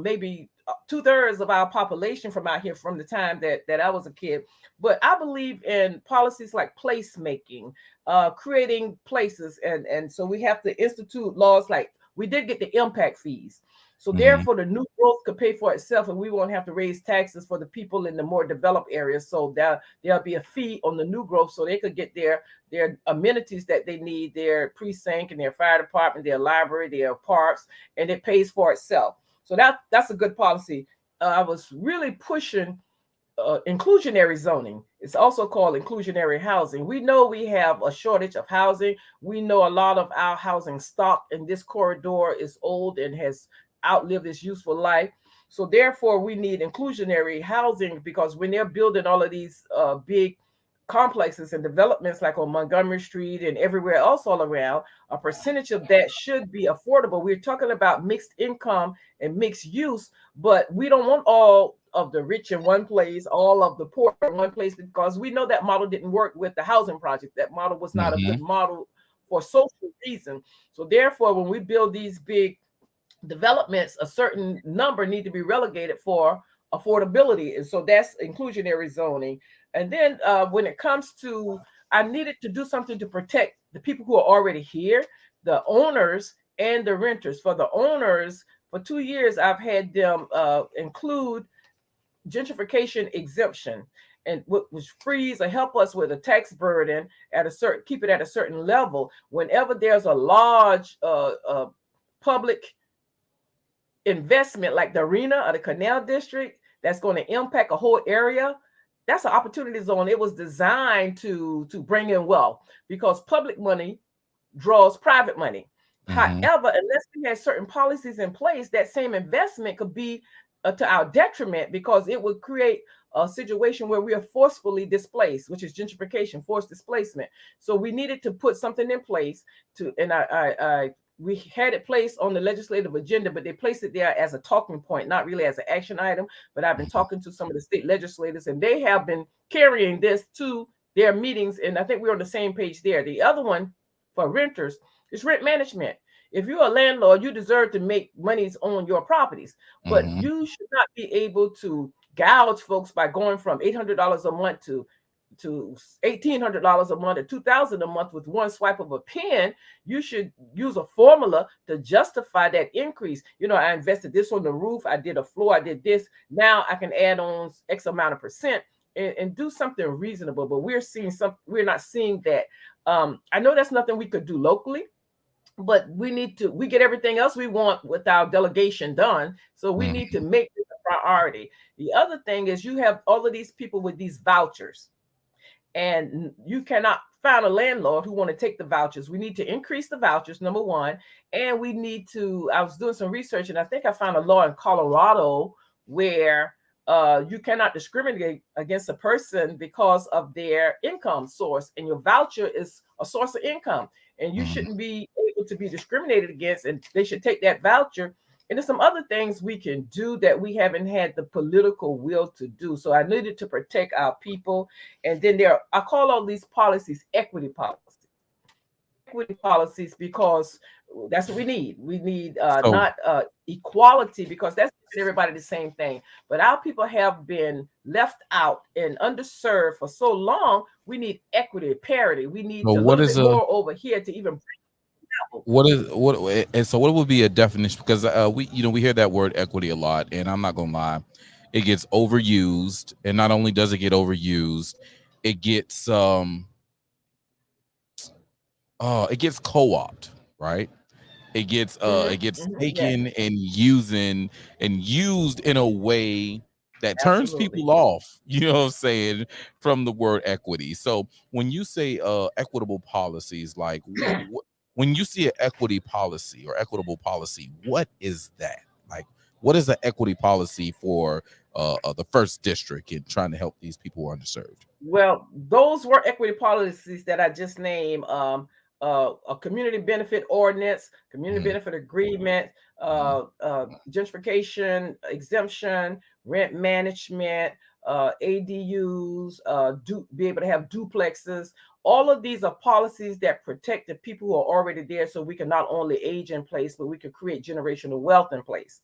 maybe 2/3 of our population from out here from the time that I was a kid. But I believe in policies like placemaking, creating places. And so we have to institute laws like we did get the impact fees. So therefore, the new growth could pay for itself, and we won't have to raise taxes for the people in the more developed areas. So there'll be a fee on the new growth, so they could get their amenities that they need, their precinct and their fire department, their library, their parks, and it pays for itself. So that's a good policy. I was really pushing inclusionary zoning. It's also called inclusionary housing. We know we have a shortage of housing. We know a lot of our housing stock in this corridor is old and has outlived its useful life. So therefore, we need inclusionary housing, because when they're building all of these big complexes and developments like on Montgomery Street and everywhere else all around, a percentage of that should be affordable. We're talking about mixed income and mixed use, but we don't want all of the rich in one place, all of the poor in one place, because we know that model didn't work with the housing project. That model was not a good model for social reasons. So therefore, when we build these big developments, a certain number need to be relegated for affordability. And so that's inclusionary zoning. And then when it comes to, I needed to do something to protect the people who are already here, the owners and the renters. For the owners, for 2 years, I've had them include gentrification exemption, and which frees or help us with a tax burden at a certain, keep it at a certain level. Whenever there's a large public investment like the arena or the canal district that's going to impact a whole area, that's an opportunity zone. It was designed to bring in wealth, because public money draws private money. However, unless we had certain policies in place, that same investment could be to our detriment, because it would create a situation where we are forcefully displaced, which is gentrification, forced displacement. So we needed to put something in place to, and we had it placed on the legislative agenda, but they placed it there as a talking point, not really as an action item. But I've been talking to some of the state legislators, and they have been carrying this to their meetings, and I think we're on the same page there. The other one for renters is rent management. If you're a landlord, you deserve to make monies on your properties, but you should not be able to gouge folks by going from $800 a month to $1,800 a month or $2,000 a month with one swipe of a pen. You should use a formula to justify that increase. You know, I invested this on the roof, I did a floor, I did this. Now I can add on X amount of percent and do something reasonable. But we're not seeing that. I know that's nothing we could do locally, but we get everything else we want with our delegation done. So we need to make this a priority. The other thing is, you have all of these people with these vouchers, and you cannot find a landlord who want to take the vouchers. We need to increase the vouchers, number one. And we need to, I was doing some research, and I think I found a law in Colorado where you cannot discriminate against a person because of their income source, and your voucher is a source of income, and you shouldn't be able to be discriminated against, and they should take that voucher. And there's some other things we can do that we haven't had the political will to do. So I needed to protect our people. And then I call all these policies equity policies. Equity policies, because that's what we need. We need not equality, because that's everybody the same thing. But our people have been left out and underserved for so long. We need equity, parity. We need a little bit more over here to even bring. And so what would be a definition? Because we hear that word equity a lot, and I'm not gonna lie, it gets overused. And not only does it get overused, it gets co-opted, right? It gets taken and used in a way that turns people off, you know what I'm saying, from the word equity. So when you say equitable policies, like when you see an equity policy or equitable policy, what is that? Like, what is the equity policy for the first district in trying to help these people who are underserved? Well, those were equity policies that I just named. A community benefit ordinance, community benefit agreement, gentrification exemption, rent management, ADUs, be able to have duplexes. All of these are policies that protect the people who are already there, so we can not only age in place, but we can create generational wealth in place.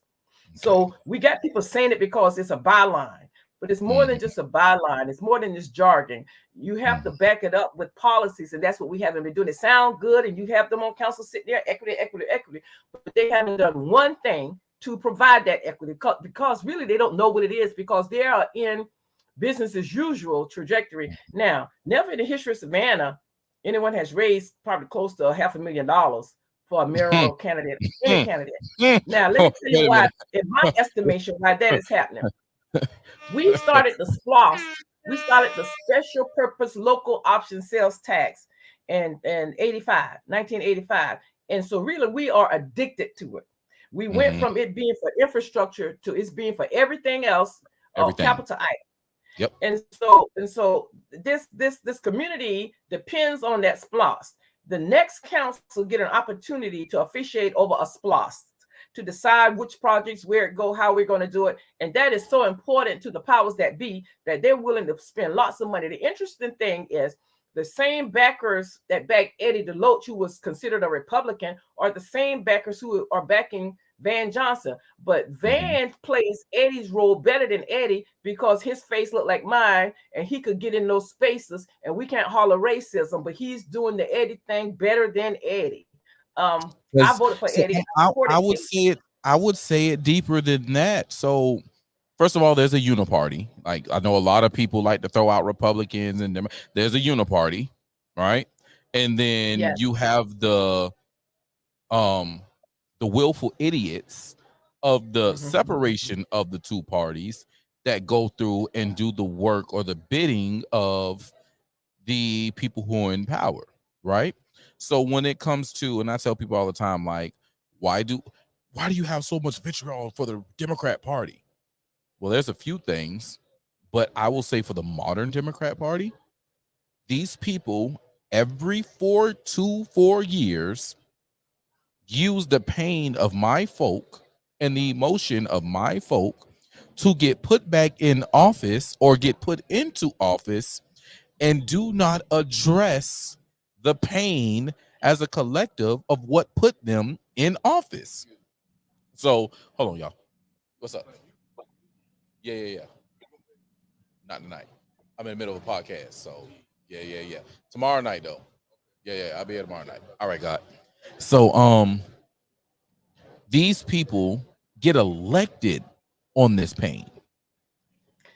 So we got people saying it because it's a byline. But it's more than just a byline. It's more than just jargon. You have to back it up with policies, and that's what we haven't been doing. It sound good, and you have them on council sitting there, equity, equity, equity, but they haven't done one thing to provide that equity because really they don't know what it is because they are in business as usual trajectory. Now, never in the history of Savannah, anyone has raised probably close to $500,000 for a mayoral candidate, any candidate. Now, let me tell you why, in my estimation, why that is happening. We started the SPLOST. We started the Special Purpose Local Option Sales Tax in 1985. And so really we are addicted to it. We went from it being for infrastructure to it's being for everything else, capital I. Yep. And so this community depends on that SPLOST. The next council get an opportunity to officiate over a SPLOST, to decide which projects, where it go, how we're going to do it. And that is so important to the powers that be that they're willing to spend lots of money. The interesting thing is the same backers that backed Eddie DeLoach, who was considered a Republican, are the same backers who are backing Van Johnson. But Van plays Eddie's role better than Eddie because his face looked like mine and he could get in those spaces and we can't holler racism, but he's doing the Eddie thing better than Eddie. I voted for Eddie. I would say it deeper than that. So first of all, there's a uniparty. Like I know a lot of people like to throw out Republicans and there's a uniparty, right? And then you have the willful idiots of the separation of the two parties that go through and do the work or the bidding of the people who are in power, right? So when it comes to, and I tell people all the time, like, why do you have so much vitriol for the Democrat Party? Well, there's a few things, but I will say for the modern Democrat Party, these people every 4 years use the pain of my folk and the emotion of my folk to get put back in office or get put into office and do not address the pain as a collective of what put them in office. So hold on, y'all. What's up? Yeah. Not tonight. I'm in the middle of a podcast. So yeah. Tomorrow night though. Yeah. I'll be here tomorrow night. All right, God. So these people get elected on this pain.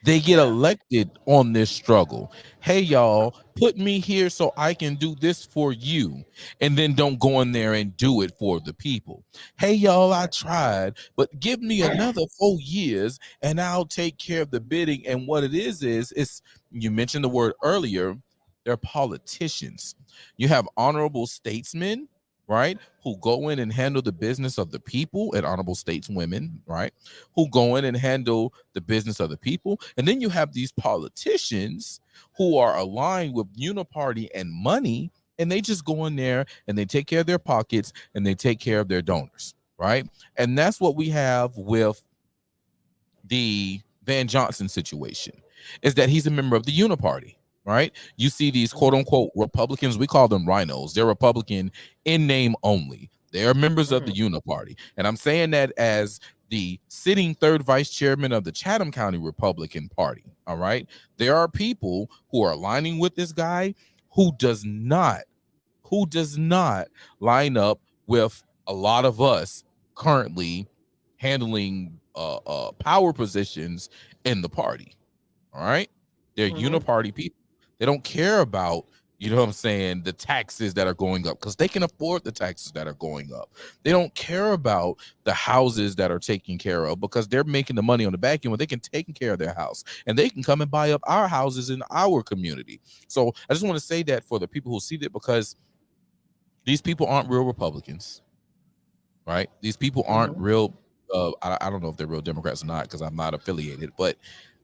They get elected on this struggle. Hey, y'all, put me here so I can do this for you. And then don't go in there and do it for the people. Hey, y'all, I tried, but give me another 4 years and I'll take care of the bidding. And what it is you mentioned the word earlier, they're politicians. You have honorable statesmen, right, who go in and handle the business of the people, and honorable stateswomen, right, who go in and handle the business of the people. And then you have these politicians who are aligned with uniparty and money, and they just go in there and they take care of their pockets and they take care of their donors, right? And that's what we have with the Van Johnson situation, is that he's a member of the uniparty. Right? You see these quote unquote Republicans, we call them rhinos. They're Republican in name only. They are members of the uniparty. And I'm saying that as the sitting third vice chairman of the Chatham County Republican Party. All right. There are people who are aligning with this guy who does not line up with a lot of us currently handling power positions in the party. All right. They're uniparty people. They don't care about, you know what I'm saying, the taxes that are going up because they can afford the taxes that are going up. They don't care about the houses that are taken care of because they're making the money on the back end when they can take care of their house and they can come and buy up our houses in our community. So I just want to say that for the people who see that, because these people aren't real Republicans, right? These people aren't real. I don't know if they're real Democrats or not because I'm not affiliated, but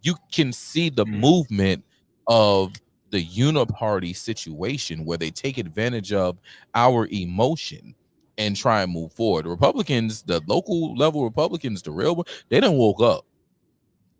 you can see the movement of the uniparty situation where they take advantage of our emotion and try and move forward. The Republicans, the local level Republicans, the real, they done woke up.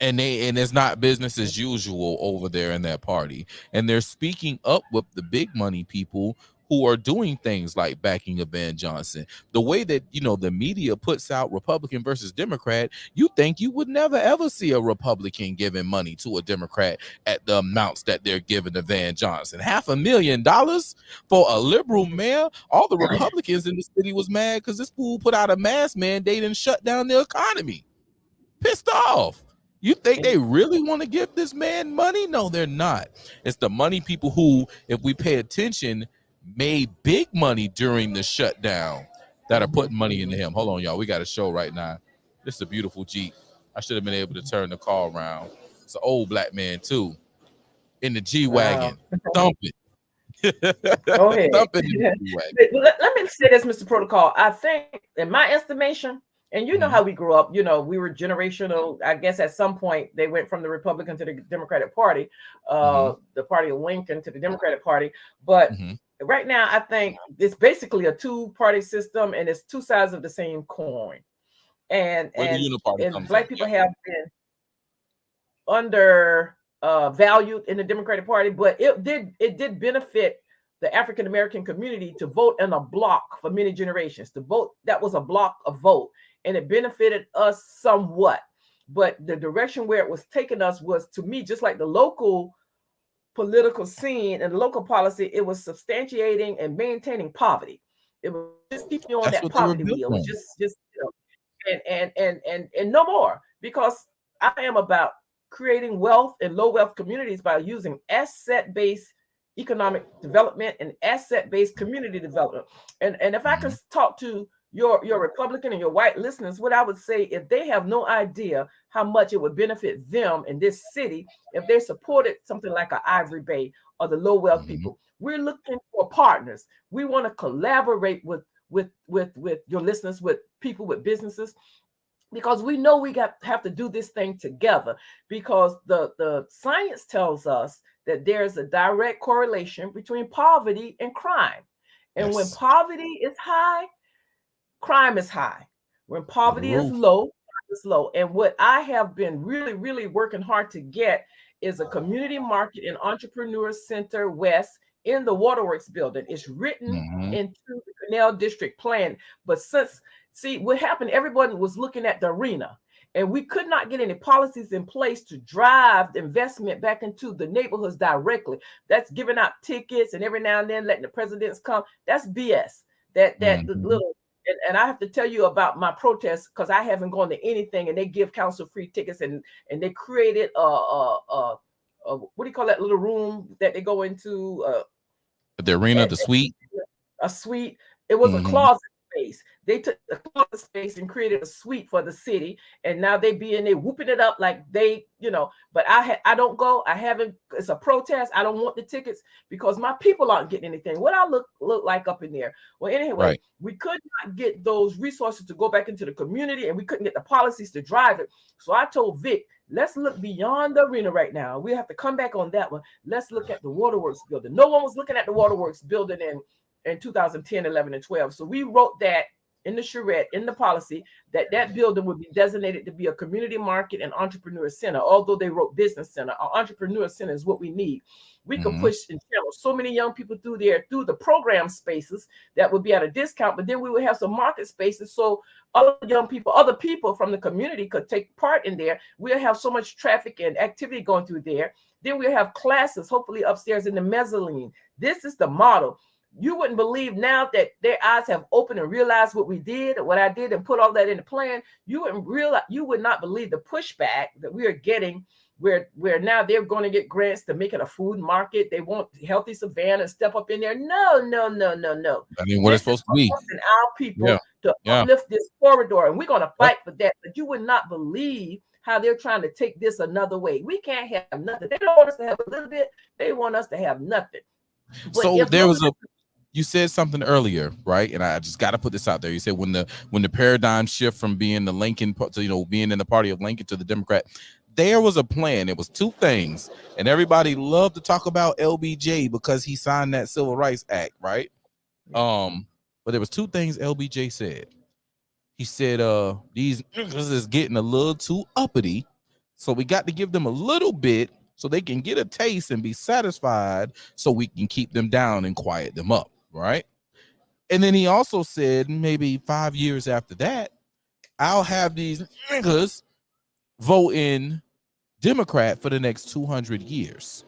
And it's not business as usual over there in that party. And they're speaking up with the big money people who are doing things like backing a Van Johnson. The way that, you know, the media puts out Republican versus Democrat, you think you would never ever see a Republican giving money to a Democrat at the amounts that they're giving to Van Johnson. $500,000 for a liberal mayor. All the Republicans in the city was mad because this fool put out a mask mandate and shut down the economy. Pissed off. You think they really want to give this man money? No, they're not. It's the money people who, if we pay attention, made big money during the shutdown that are putting money into him. Hold on, y'all. We got a show right now. This is a beautiful Jeep. I should have been able to turn the car around. It's an old black man, too, in the G-Wagon. Thumping. Go ahead. Let me say this, Mr. Protocol. I think, in my estimation, and you know how we grew up, you know, we were generational. I guess at some point they went from the Republican to the Democratic Party, the party of Lincoln to the Democratic Party. But right now, I think it's basically a two-party system, and it's two sides of the same coin. And black people have been under valued in the Democratic Party, but it did benefit the African American community to vote in a block for many generations. To vote, that was a block of vote, and it benefited us somewhat. But the direction where it was taking us was, to me, just like the local political scene and local policy, it was substantiating and maintaining poverty. It was just keeping you on that poverty wheel. It was just you know, and no more, because I am about creating wealth in low wealth communities by using asset-based economic development and asset-based community development. And if I could talk to your Republican and your white listeners, what I would say, if they have no idea how much it would benefit them in this city if they supported something like an Ivory Bay or the low wealth people. We're looking for partners. We want to collaborate with your listeners, with people, with businesses, because we know we have to do this thing together, because the science tells us that there's a direct correlation between poverty and crime. And when poverty is high, crime is high. When poverty is low, crime is low. And what I have been really, really working hard to get is a community market and entrepreneur center west in the Waterworks building. It's written into the Canal District plan. But see, what happened, everyone was looking at the arena, and we could not get any policies in place to drive the investment back into the neighborhoods directly. That's giving out tickets and every now and then letting the presidents come. That's BS. Little, and I have to tell you about my protest, because I haven't gone to anything, and they give council free tickets, and they created what do you call that little room that they go into? The arena, the suite. A suite. It was a closet space. They took the closet space and created a suite for the city, and now they be in there whooping it up like they, you know. But I don't go. I haven't. It's a protest. I don't want the tickets because my people aren't getting anything. What I look like up in there? Well, anyway, we could not get those resources to go back into the community, and we couldn't get the policies to drive it. So I told Vic, let's look beyond the arena right now. We have to come back on that one. Let's look at the Waterworks building. No one was looking at the Waterworks building in 2010, 11, and 12. So we wrote that in the charrette, in the policy, that building would be designated to be a community market and entrepreneur center. Although they wrote business center, our entrepreneur center is what we need. We can push and channel so many young people through the program spaces that would be at a discount, but then we would have some market spaces so other young people, other people from the community could take part in there. We'll have so much traffic and activity going through there. Then we'll have classes, hopefully upstairs in the mezzanine. This is the model. You wouldn't believe now that their eyes have opened and realized what we did, what I did, and put all that in the plan. You would not believe the pushback that we are getting, where now they're going to get grants to make it a food market. They want Healthy Savannah step up in there. No. I mean, what it's supposed to be. Our people to uplift this corridor, and we're going to fight for that. But you would not believe how they're trying to take this another way. We can't have nothing. They don't want us to have a little bit. They want us to have nothing. But so there was you said something earlier, right? And I just got to put this out there. You said when the paradigm shift from being the Lincoln to, being in the party of Lincoln to the Democrat, there was a plan. It was two things, and everybody loved to talk about LBJ because he signed that Civil Rights Act, right? But there was two things LBJ said. He said, these niggas is getting a little too uppity, so we got to give them a little bit so they can get a taste and be satisfied, so we can keep them down and quiet them up. right? And then he also said maybe 5 years after that, I'll have these niggas voting Democrat for the next 200 years.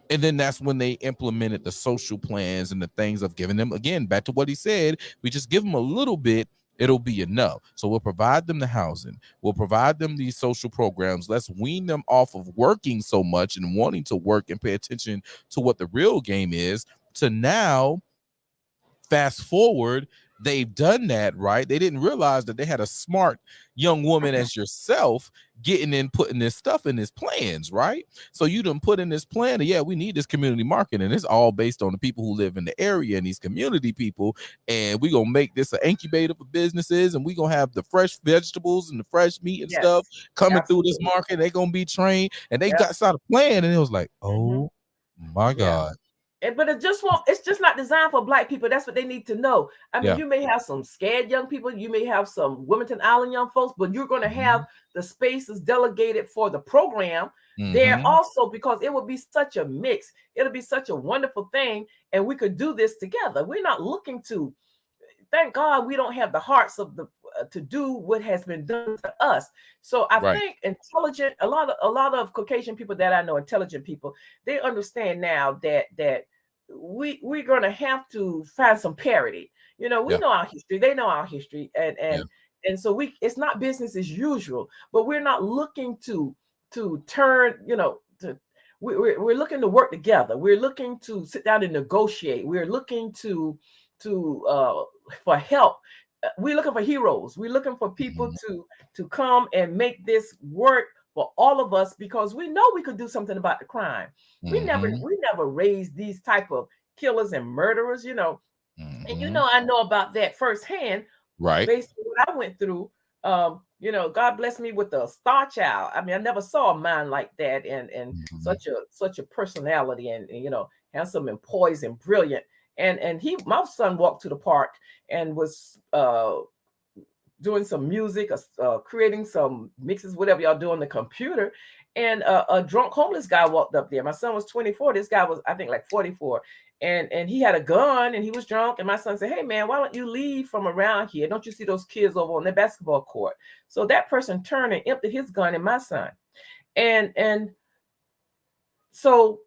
And then that's when they implemented the social plans and the things of giving them, again, back to what he said, we just give them a little bit, it'll be enough. So we'll provide them the housing, we'll provide them these social programs. Let's wean them off of working so much and wanting to work and pay attention to what the real game is, to now fast forward, they've done that, right? They didn't realize that they had a smart young woman as yourself getting in, putting this stuff in his plans, right? So you done put in this plan, yeah, we need this community market, and it's all based on the people who live in the area and these community people, and we gonna make this an incubator for businesses, and we gonna have the fresh vegetables and the fresh meat and stuff coming through this market. They gonna be trained, and they got started plan, and it was like, oh my God. But it's just not designed for Black people. That's what they need to know. I mean, you may have some scared young people, you may have some Wilmington Island young folks, but you're going to have the spaces delegated for the program there also, because it would be such a mix. It'll be such a wonderful thing, and we could do this together. We're not looking to, thank God we don't have the hearts of the to do what has been done to us. So I think intelligent, a lot of Caucasian people that I know, intelligent people, they understand now that we're going to have to find some parity. You know, we know our history, they know our history, and so it's not business as usual, but we're not looking to turn, you know, we're looking to work together. We're looking to sit down and negotiate. We're looking to for help. We're looking for heroes. We're looking for people to come and make this work for all of us, because we know we could do something about the crime. We never raised these type of killers and murderers, you know. And you know, I know about that firsthand, right? Based on what I went through. You know, God bless me with a star child. I mean, I never saw a man like that, and such a personality, and you know, handsome and poised and brilliant. And my son walked to the park and was doing some music, creating some mixes, whatever y'all do on the computer. And a drunk homeless guy walked up there. My son was 24. This guy was, I think, like 44. And he had a gun and he was drunk. And my son said, hey, man, why don't you leave from around here? Don't you see those kids over on the basketball court? So that person turned and emptied his gun in my son. And so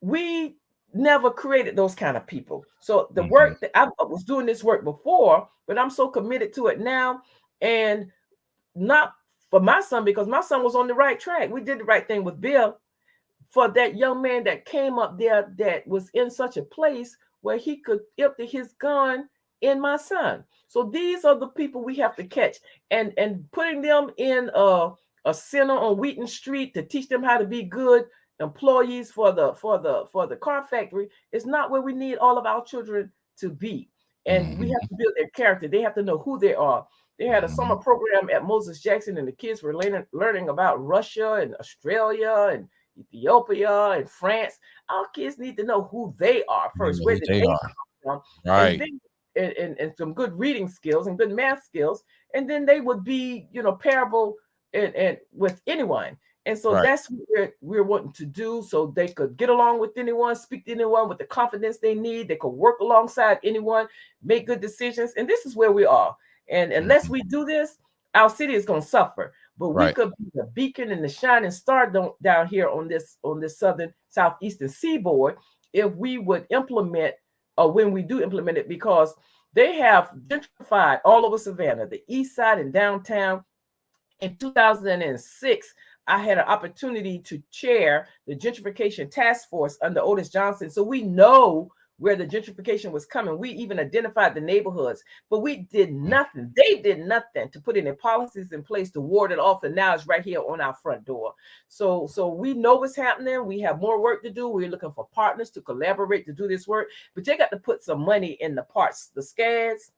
we never created those kind of people. So the work that I was doing this work before, but I'm so committed to it now, and not for my son, because my son was on the right track. We did the right thing with Bill. For that young man that came up there that was in such a place where he could empty his gun in my son. So these are the people we have to catch, and putting them in a center on Wheaton Street to teach them how to be good employees for the car factory is not where we need all of our children to be. And we have to build their character. They have to know who they are. They had a summer program at Moses Jackson, and the kids were learning about Russia and Australia and Ethiopia and France. Our kids need to know who they are first, where they come from, right? And some good reading skills and good math skills, and then they would be, you know, pairable and with anyone. And so that's what we're wanting to do, so they could get along with anyone, speak to anyone with the confidence they need. They could work alongside anyone, make good decisions. And this is where we are. And unless we do this, our city is going to suffer. But we could be the beacon and the shining star down here on this southern, southeastern seaboard if we would implement, or when we do implement it, because they have gentrified all over Savannah, the east side and downtown. In 2006, I had an opportunity to chair the gentrification task force under Otis Johnson. So we know where the gentrification was coming. We even identified the neighborhoods, but we did nothing. They did nothing to put any policies in place to ward it off. And now it's right here on our front door. So we know what's happening. We have more work to do. We're looking for partners to collaborate to do this work, but they got to put some money in the parts, the SCADs,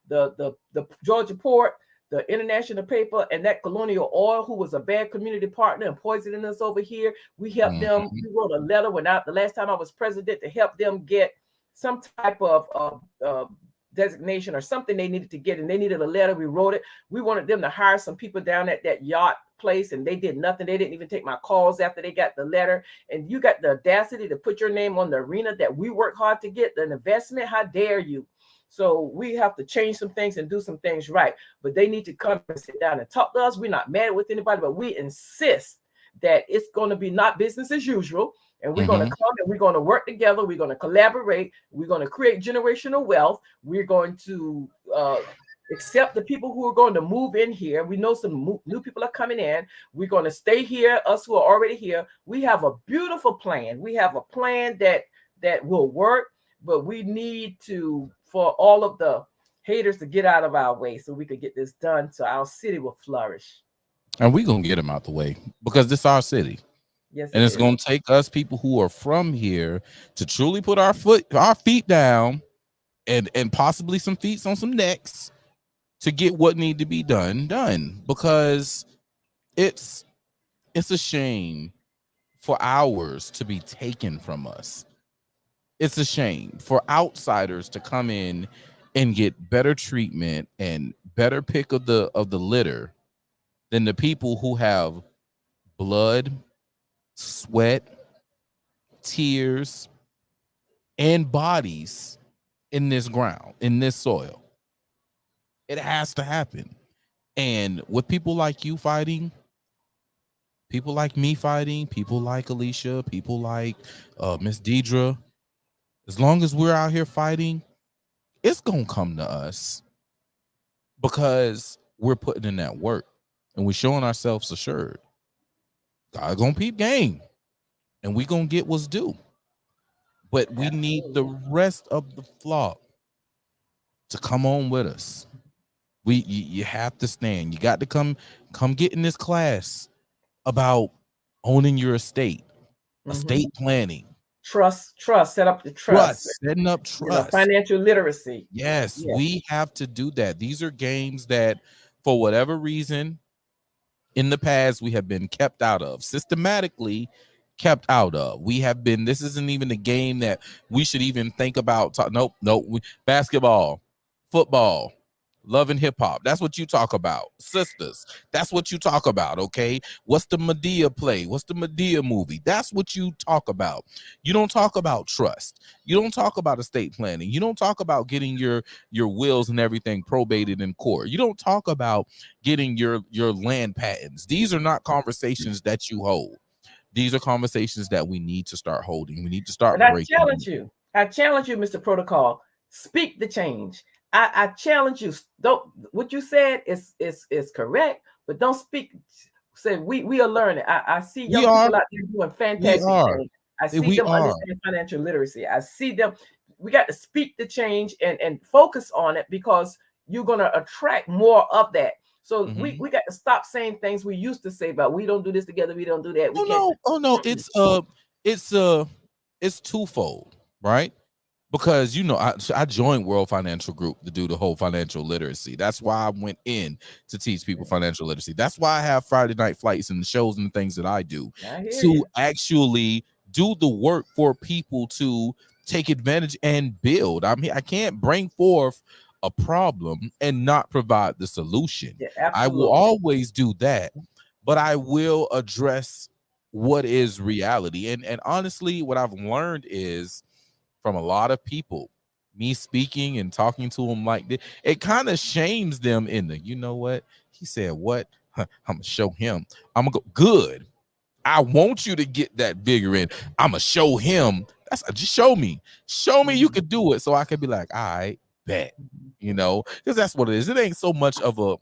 the Georgia Port, the International Paper, and that Colonial Oil, who was a bad community partner and poisoning us over here. We helped them. We wrote a letter the last time I was president to help them get some type of designation or something they needed to get, and they needed a letter. We wrote it. We wanted them to hire some people down at that yacht place and they did nothing. They didn't even take my calls after they got the letter. And you got the audacity to put your name on the arena that we work hard to get, an investment. How dare you? So we have to change some things and do some things right. But they need to come and sit down and talk to us. We're not mad with anybody, but we insist that it's going to be not business as usual. And we're going to come and we're going to work together. We're going to collaborate. We're going to create generational wealth. We're going to accept the people who are going to move in here. We know some new people are coming in. We're going to stay here, us who are already here. We have a beautiful plan. We have a plan that will work, but we need to, for all of the haters to get out of our way so we could get this done so our city will flourish. And we're going to get them out the way because this is our city. Yes, and it's going to take us people who are from here to truly put our feet down and possibly some feet on some necks to get what need to be done, because it's a shame for ours to be taken from us. It's a shame for outsiders to come in and get better treatment and better pick of the litter than the people who have blood, sweat, tears, and bodies in this ground, in this soil. It has to happen. And with people like you fighting, people like me fighting, people like Alicia, people like Miss Deidre, as long as we're out here fighting, it's gonna come to us because we're putting in that work and we're showing ourselves assured. God gonna peep game and we gonna get what's due. But we need the rest of the flock to come on with us. You have to stand. You got to come get in this class about owning your estate, estate planning. Trust, set up the trust. Setting up trust. Financial literacy. Yes, we have to do that. These are games that, for whatever reason, in the past, we have been kept out of, systematically kept out of. We have been, this isn't even a game that we should even think about. Nope. Basketball, football, love and hip hop. That's what you talk about. Sisters, that's what you talk about, okay? What's the Medea play? What's the Medea movie? That's what you talk about. You don't talk about trust. You don't talk about estate planning. You don't talk about getting your wills and everything probated in court. You don't talk about getting your land patents. These are not conversations that you hold. These are conversations that we need to start holding. We need to start breaking. I challenge you, Mr. Protocol. Speak the change. I challenge you. Don't, what you said is correct, but don't speak. Say we are learning. I see young people out there doing fantastic things. I see them understand financial literacy. I see them. We got to speak the change and focus on it, because you're going to attract more of that. So we got to stop saying things we used to say about we don't do this together, we don't do that. It's twofold, right? Because I joined World Financial Group to do the whole financial literacy. That's why I went in to teach people financial literacy. That's why I have Friday night flights and the shows and the things that I do to actually do the work for people to take advantage and build. I mean, I can't bring forth a problem and not provide the solution. I will always do that, but I will address what is reality. And honestly, what I've learned is from a lot of people, me speaking and talking to them like this, it kind of shames them in the, you know what? He said, what? I'm going to show him. I'm going to go, good. I want you to get that bigger in. I'm going to show him. Just show me. Show me you could do it, so I can be like, all right, bet. Because that's what it is. It ain't so much of a,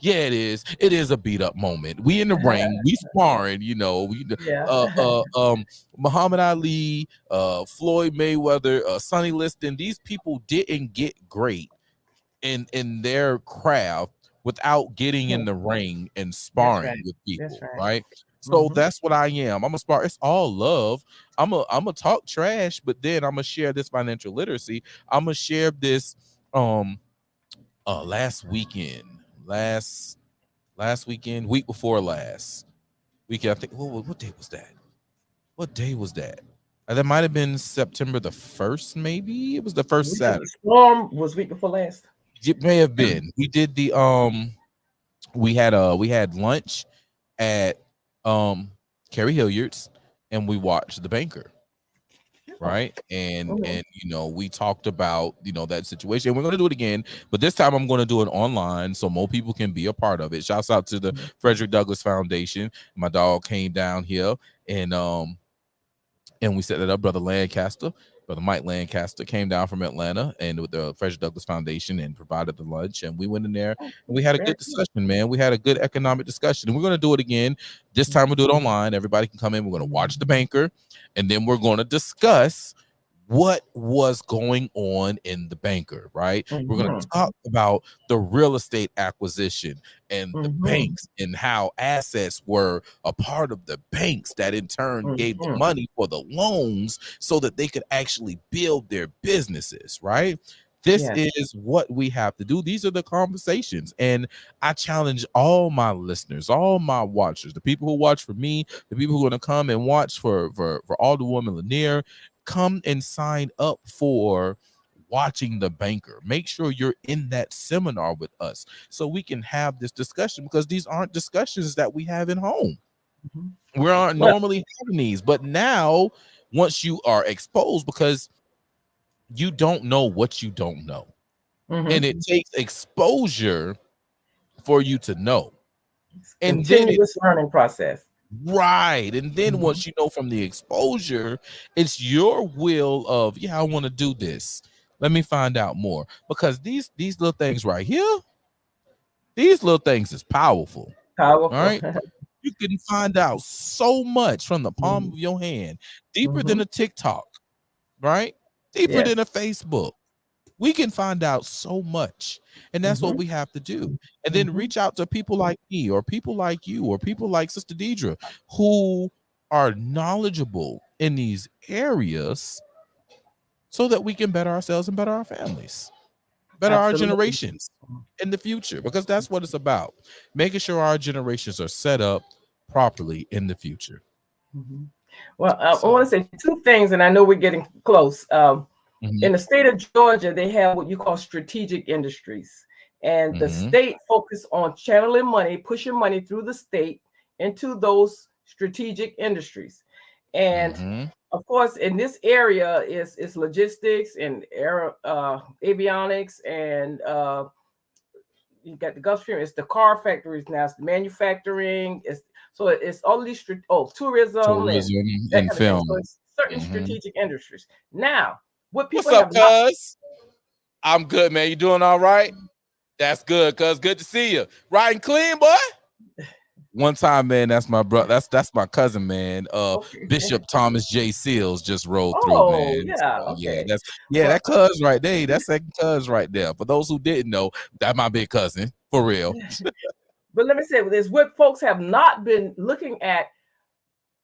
it is a beat up moment. We in the ring, we sparring, Muhammad Ali, Floyd Mayweather, Sonny Liston, these people didn't get great in their craft without getting in the ring and sparring with people, right? So that's what I am. I'm a spar. It's all love. I'm a talk trash, but then I'm gonna share this financial literacy. I'm gonna share this last weekend, week before last weekend, I think. What day was that? What day was that? That might have been September the 1st, maybe. It was the first Saturday. Storm was week before last. It may have been. We did the we had lunch at Carrie Hilliard's and we watched The Banker. Right. And we talked about, that situation. We're going to do it again, but this time I'm going to do it online so more people can be a part of it. Shouts out to the Frederick Douglass Foundation. My dog came down here and we set it up. Brother Mike Lancaster came down from Atlanta and with the Frederick Douglass Foundation and provided the lunch. And we went in there and we had a good discussion, man. We had a good economic discussion. And we're going to do it again. This time we'll do it online. Everybody can come in. We're going to watch The Banker. And then we're going to discuss what was going on in The Banker, right? We're going to talk about the real estate acquisition and the banks and how assets were a part of the banks that in turn gave the money for the loans so that they could actually build their businesses, right? This is what we have to do. These are the conversations. And I challenge all my listeners, all my watchers, the people who watch for me, the people who are going to come and watch for Alderwoman Lanier, come and sign up for watching The Banker. Make sure you're in that seminar with us so we can have this discussion, because these aren't discussions that we have at home. We aren't normally having these, but now once you are exposed, because you don't know what you don't know, and it takes exposure for you to know, and continuous learning process. Right. And then once you know from the exposure, it's your will of, I want to do this. Let me find out more. Because these little things right here, these little things is powerful. All right. You can find out so much from the palm of your hand, deeper than a TikTok, right? Deeper than a Facebook. We can find out so much, and that's what we have to do. And then reach out to people like me or people like you or people like Sister Deidre who are knowledgeable in these areas so that we can better ourselves and better our families, better our generations in the future, because that's what it's about, making sure our generations are set up properly in the future. Well, I want to say two things, and I know we're getting close. In the state of Georgia, they have what you call strategic industries. And the state focus on channeling money, pushing money through the state into those strategic industries. And of course, in this area is logistics and avionics, and you got the Gulf Stream. It's the car factories now. It's the manufacturing. It's all these tourism and film. So it's certain strategic industries. Now, what people what's up, cuz? I'm good, man. You doing all right? That's good, cuz. Good to see you. Riding clean, boy. One time, man, that's my brother. That's my cousin, man. Bishop Thomas J. Seals just rolled through, man. That cuz right there. That's second cuz right there. For those who didn't know, that's my big cousin, for real. But let me say this: what folks have not been looking at,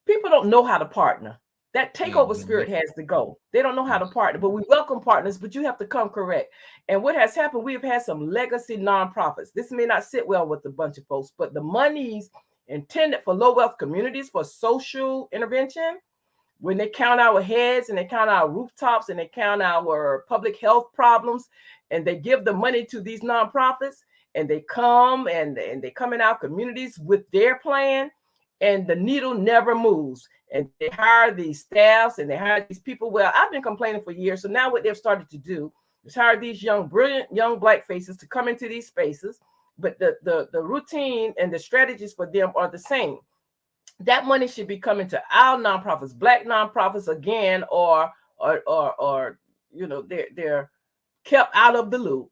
people don't know how to partner. That takeover spirit has to go. They don't know how to partner, but we welcome partners, but you have to come correct. And what has happened, we've had some legacy nonprofits. This may not sit well with a bunch of folks, but the monies intended for low wealth communities for social intervention, when they count our heads and they count our rooftops and they count our public health problems, and they give the money to these nonprofits, and they come and they come in our communities with their plan, and the needle never moves. And they hire these staffs and they hire these people. Well, I've been complaining for years. So now what they've started to do is hire these brilliant young black faces to come into these spaces. But the routine and the strategies for them are the same. That money should be coming to our nonprofits, black nonprofits again, or they're kept out of the loop.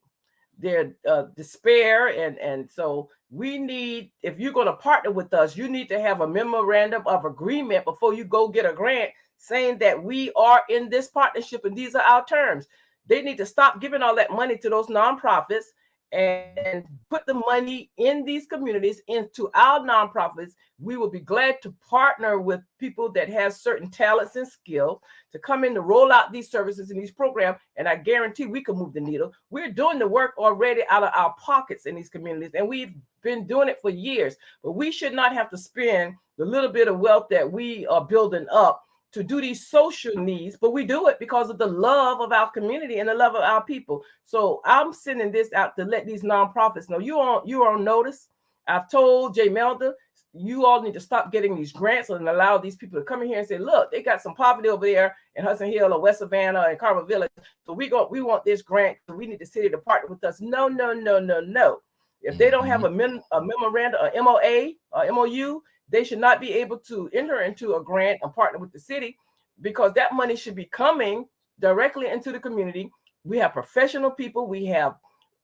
Their despair, and so we need, if you're going to partner with us, you need to have a memorandum of agreement before you go get a grant saying that we are in this partnership and these are our terms. They need to stop giving all that money to those nonprofits and put the money in these communities into our nonprofits. We will be glad to partner with people that have certain talents and skills to come in to roll out these services in these programs. And I guarantee we can move the needle. We're doing the work already out of our pockets in these communities, and we've been doing it for years. But we should not have to spend the little bit of wealth that we are building up to do these social needs, but we do it because of the love of our community and the love of our people. So I'm sending this out to let these nonprofits know you're on notice. I've told Jay Melder, you all need to stop getting these grants and allow these people to come in here and say, look, they got some poverty over there in Hudson Hill or West Savannah and Carmel Village. So we want this grant. So we need the city to partner with us. No. If they don't have a memorandum, a MOA, or MOU, they should not be able to enter into a grant and partner with the city, because that money should be coming directly into the community. We have professional people. We have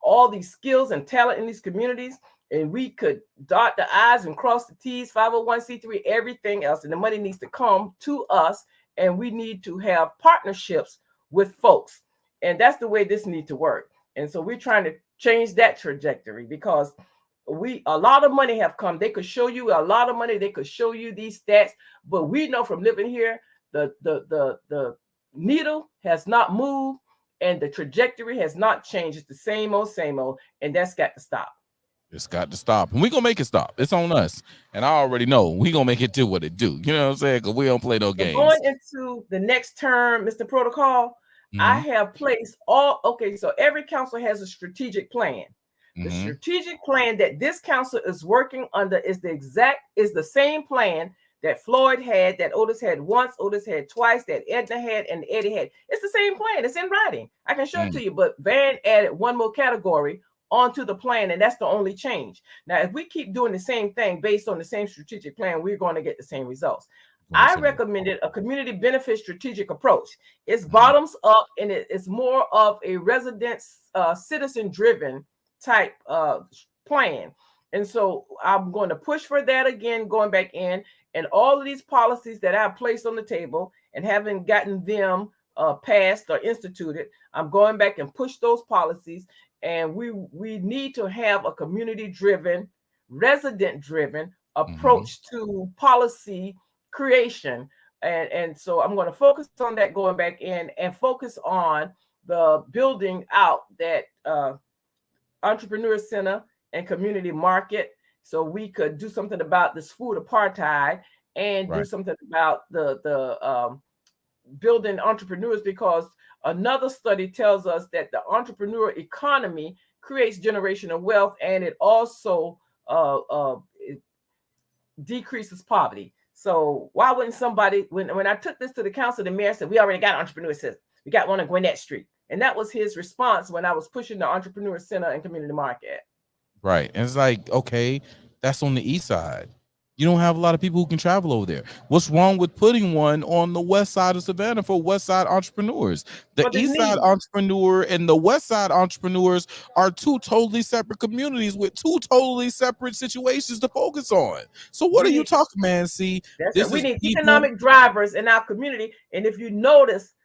all these skills and talent in these communities, and we could dot the I's and cross the T's, 501c3, everything else. And the money needs to come to us, and we need to have partnerships with folks. And that's the way this needs to work. And so we're trying to change that trajectory, because a lot of money have come. They could show you a lot of money. They could show you these stats, but we know from living here, the needle has not moved and the trajectory has not changed. It's the same old, and that's got to stop. It's got to stop, and we're gonna make it stop. It's on us, and I already know we're gonna make it do what it do. You know what I'm saying? Because we don't play no games. Going into the next term, Mr. Protocol, I have placed so every council has a strategic plan. The strategic plan that this council is working under is the same plan that Floyd had, that Otis had once, Otis had twice, that Edna had, and Eddie had. It's the same plan. It's in writing. I can show it to you, but Van added one more category onto the plan, and that's the only change. Now, if we keep doing the same thing based on the same strategic plan, we're going to get the same results. I recommended a community benefit strategic approach. It's bottoms up, and it's more of a citizen-driven type plan. And so I'm going to push for that again, going back in, and all of these policies that I've placed on the table and haven't gotten them passed or instituted, I'm going back and push those policies. And we need to have a community-driven, resident-driven approach to policy creation. And so I'm going to focus on that, going back in, and focus on the building out that entrepreneur center and community market, so we could do something about this food apartheid and do something about the building entrepreneurs, because another study tells us that the entrepreneur economy creates generational wealth, and it also it decreases poverty. So why wouldn't somebody, when I took this to the council, the mayor said, we already got entrepreneur center. We got one on Gwinnett Street. And that was his response when I was pushing the entrepreneur center and community market. Right. And it's like, okay, that's on the east side. You don't have a lot of people who can travel over there. What's wrong with putting one on the west side of Savannah for west side entrepreneurs? The east side entrepreneur and the west side entrepreneurs are two totally separate communities with two totally separate situations to focus on. So what are you talking, man? See, we need economic drivers in our community. And if you notice,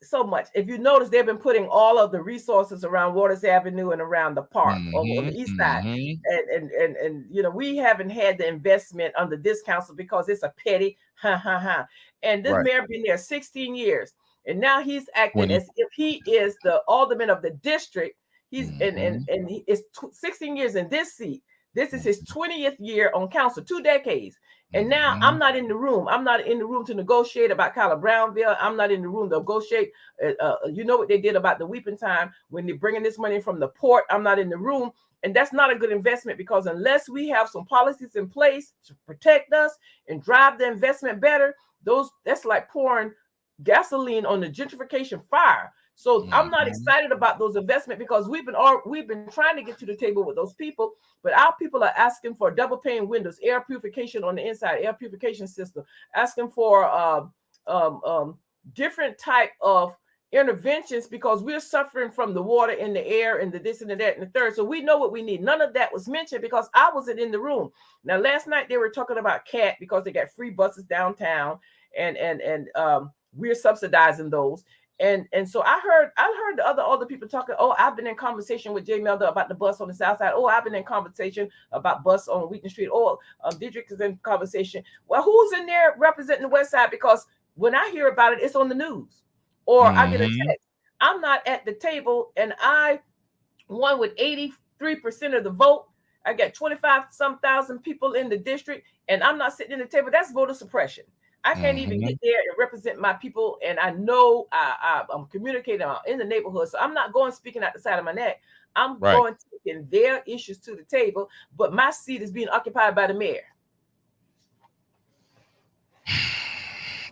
so much. If you notice, they've been putting all of the resources around Waters Avenue and around the park on the east side. And you know, we haven't had the investment under this council because it's a petty And this mayor been there 16 years. And now he's acting as if he is the alderman of the district. He's and he is 16 years in this seat. This is his 20th year on council, 2 decades. And now I'm not in the room. I'm not in the room to negotiate about Kyla Brownville. I'm not in the room to negotiate. You know what they did about the weeping time when they're bringing this money from the port. I'm not in the room. And that's not a good investment, because unless we have some policies in place to protect us and drive the investment better, that's like pouring gasoline on the gentrification fire. So I'm not excited about those investments, because we've been trying to get to the table with those people, but our people are asking for double pane windows, air purification on the inside, air purification system, asking for different type of interventions, because we're suffering from the water in the air and the this and the that and the third. So we know what we need. None of that was mentioned because I wasn't in the room. Now, last night they were talking about Cant because they got free buses downtown, and we're subsidizing those. And so I heard the other people talking. Oh, I've been in conversation with Jay Melder about the bus on the south side. Oh, I've been in conversation about bus on Wheaton Street. Oh, District is in conversation. Well, who's in there representing the west side? Because when I hear about it, it's on the news, or I get a text. I'm not at the table, and I won with 83% of the vote. I got 25,000 people in the district, and I'm not sitting in the table. That's voter suppression. I can't even get there and represent my people. And I know I'm communicating in the neighborhood. So I'm not going speaking out the side of my neck. I'm going taking their issues to the table. But my seat is being occupied by the mayor.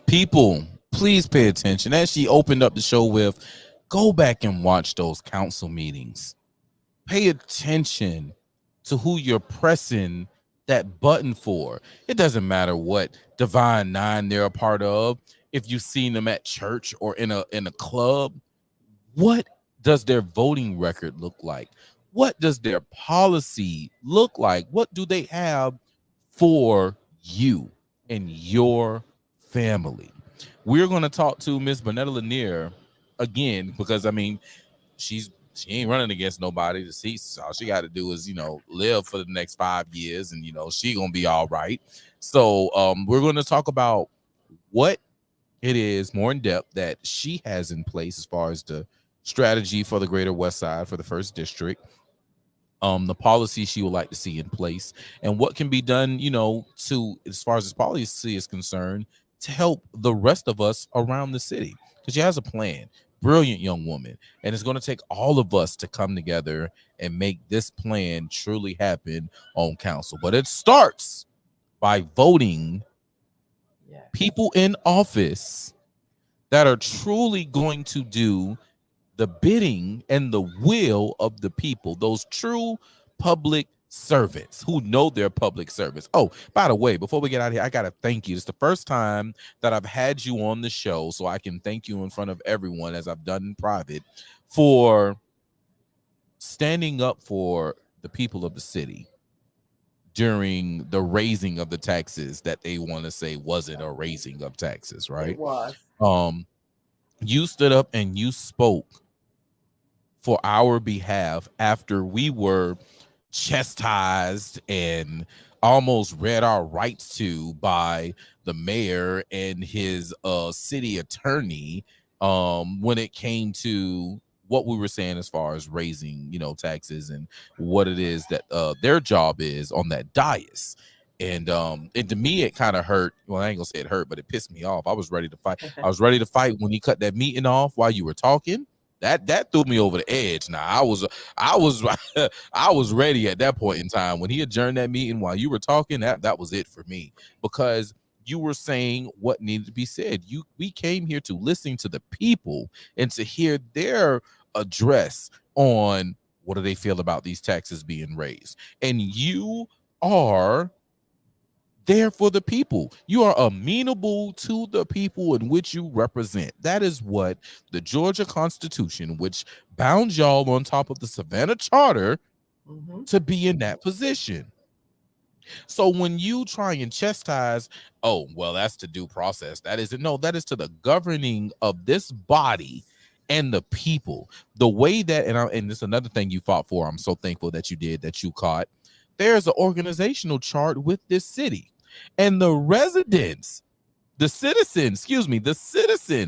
People, please pay attention. As she opened up the show with, go back and watch those council meetings. Pay attention to who you're pressing that button for. It doesn't matter what Divine Nine they're a part of. If you've seen them at church or in a club, what does their voting record look like? What does their policy look like? What do they have for you and your family? We're going to talk to Miss Bernetta Lanier again because I mean, she ain't running against nobody. To see, all she got to do is live for the next 5 years, and she gonna be all right. So we're going to talk about what it is more in depth that she has in place as far as the strategy for the Greater West Side for the first district, the policy she would like to see in place, and what can be done, to, as far as this policy is concerned, to help the rest of us around the city. Because she has a plan. Brilliant young woman, and it's going to take all of us to come together and make this plan truly happen on council. But it starts by voting people in office that are truly going to do the bidding and the will of the people, those true public servants who know their public service. Oh, by the way, before we get out of here, I got to thank you. It's the first time that I've had you on the show, so I can thank you in front of everyone, as I've done in private, for standing up for the people of the city during the raising of the taxes that they want to say wasn't a raising of taxes, right? It was. You stood up and you spoke for our behalf after we were chastised and almost read our rights to by the mayor and his city attorney when it came to what we were saying as far as raising taxes and what it is that their job is on that dais. And to me it kind of hurt. Well, I ain't gonna say it hurt, but it pissed me off. I was ready to fight. I was ready to fight when he cut that meeting off while you were talking. That threw me over the edge. Now I was I was ready at that point in time when he adjourned that meeting while you were talking. That was it for me, because you were saying what needed to be said. We came here to listen to the people and to hear their address on what do they feel about these taxes being raised. And you are there for the people. You are amenable to the people in which you represent. That is what the Georgia Constitution, which bound y'all on top of the Savannah Charter to be in that position. So when you try and chastise, oh, well, that's to due process. That isn't. No, that is to the governing of this body and the people. The way that, and this is another thing you fought for. I'm so thankful that you did, that you caught. There's an organizational chart with this city. And the residents, the citizens,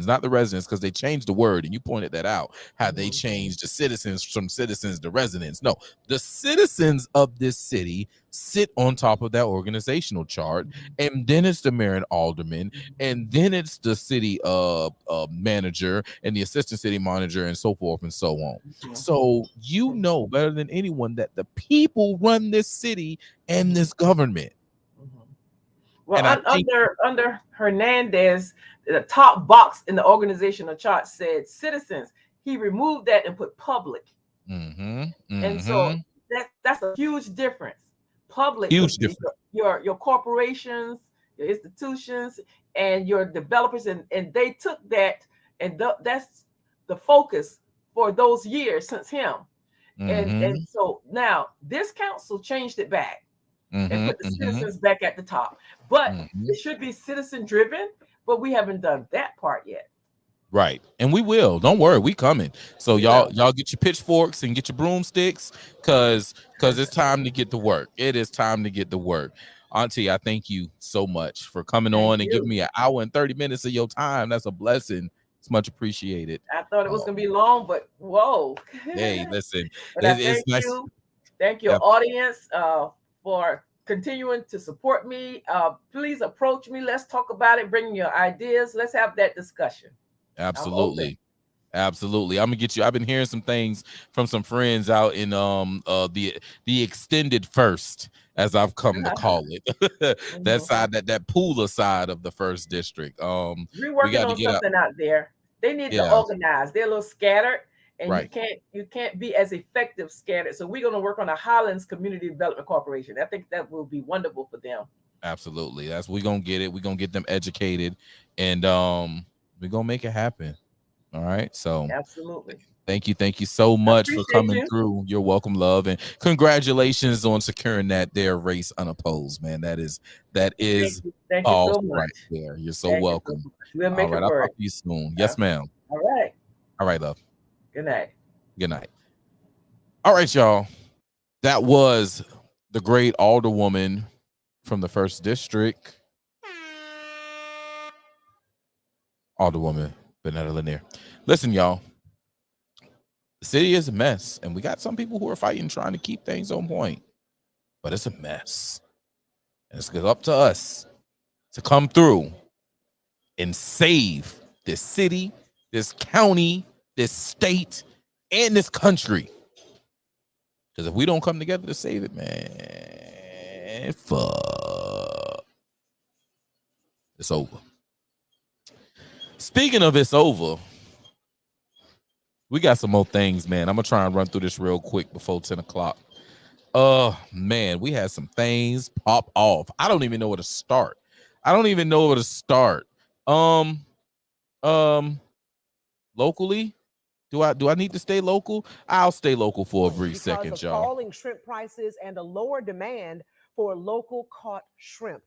not the residents, because they changed the word, and you pointed that out, how they changed the citizens from citizens to residents. No, the citizens of this city sit on top of that organizational chart, and then it's the mayor and alderman, and then it's the city manager and the assistant city manager, and so forth and so on. So you know better than anyone that the people run this city and this government. Well, under Hernandez, the top box in the organizational chart said citizens. He removed that and put public. And so that's a huge difference. Public, huge difference. Your corporations, your institutions, and your developers, and they took that, and that's the focus for those years since him. And so now this council changed it back. And put the citizens back at the top. But it should be citizen driven, but we haven't done that part yet. Right. And we will. Don't worry, we coming. So y'all get your pitchforks and get your broomsticks, cause it's time to get to work. It is time to get to work. Auntie, I thank you so much for coming on and giving me an hour and 30 minutes of your time. That's a blessing. It's much appreciated. I thought it was gonna be long, but whoa. Hey, listen. It's nice. Thank you, audience, for continuing to support me. Please approach me. Let's talk about it. Bring your ideas. Let's have that discussion. Absolutely. Absolutely. I'm gonna get you. I've been hearing some things from some friends out in the extended first, as I've come to call it. That side, that Pooler side of the first district. We're We working got to on get up. something out there. They need to Yeah, organize. They're a little scattered, and right. you can't be as effective scattered. So we're going to work on a Highlands Community Development Corporation. I think that will be wonderful for them. Absolutely. That's we're gonna get it. We're gonna get them educated, and we're gonna make it happen. All right. So Absolutely. thank you so I much for appreciate coming you. through. You're welcome, love, and congratulations on securing that there race unopposed, man. That is Thank you boss so much. right there. You're so Thank you so welcome. much. We'll All make right, it I'll work. talk to you soon. Yes, ma'am. All right. All right, love. Good night. Good night. All right, y'all. That was the great Alderwoman from the first district. Alderwoman Benetta Lanier. Listen, y'all. The city is a mess, and we got some people who are fighting, trying to keep things on point. But it's a mess. And it's up to us to come through and save this city, this county, this state, and this country. Because if we don't come together to save it, man, fuck. It's over. Speaking of it's over, we got some more things, man. I'm going to try and run through this real quick before 10 o'clock. Man, we had some things pop off. I don't even know where to start. Locally, do I need to stay local? I'll stay local for a brief second, y'all. Falling shrimp prices and a lower demand for local caught shrimp.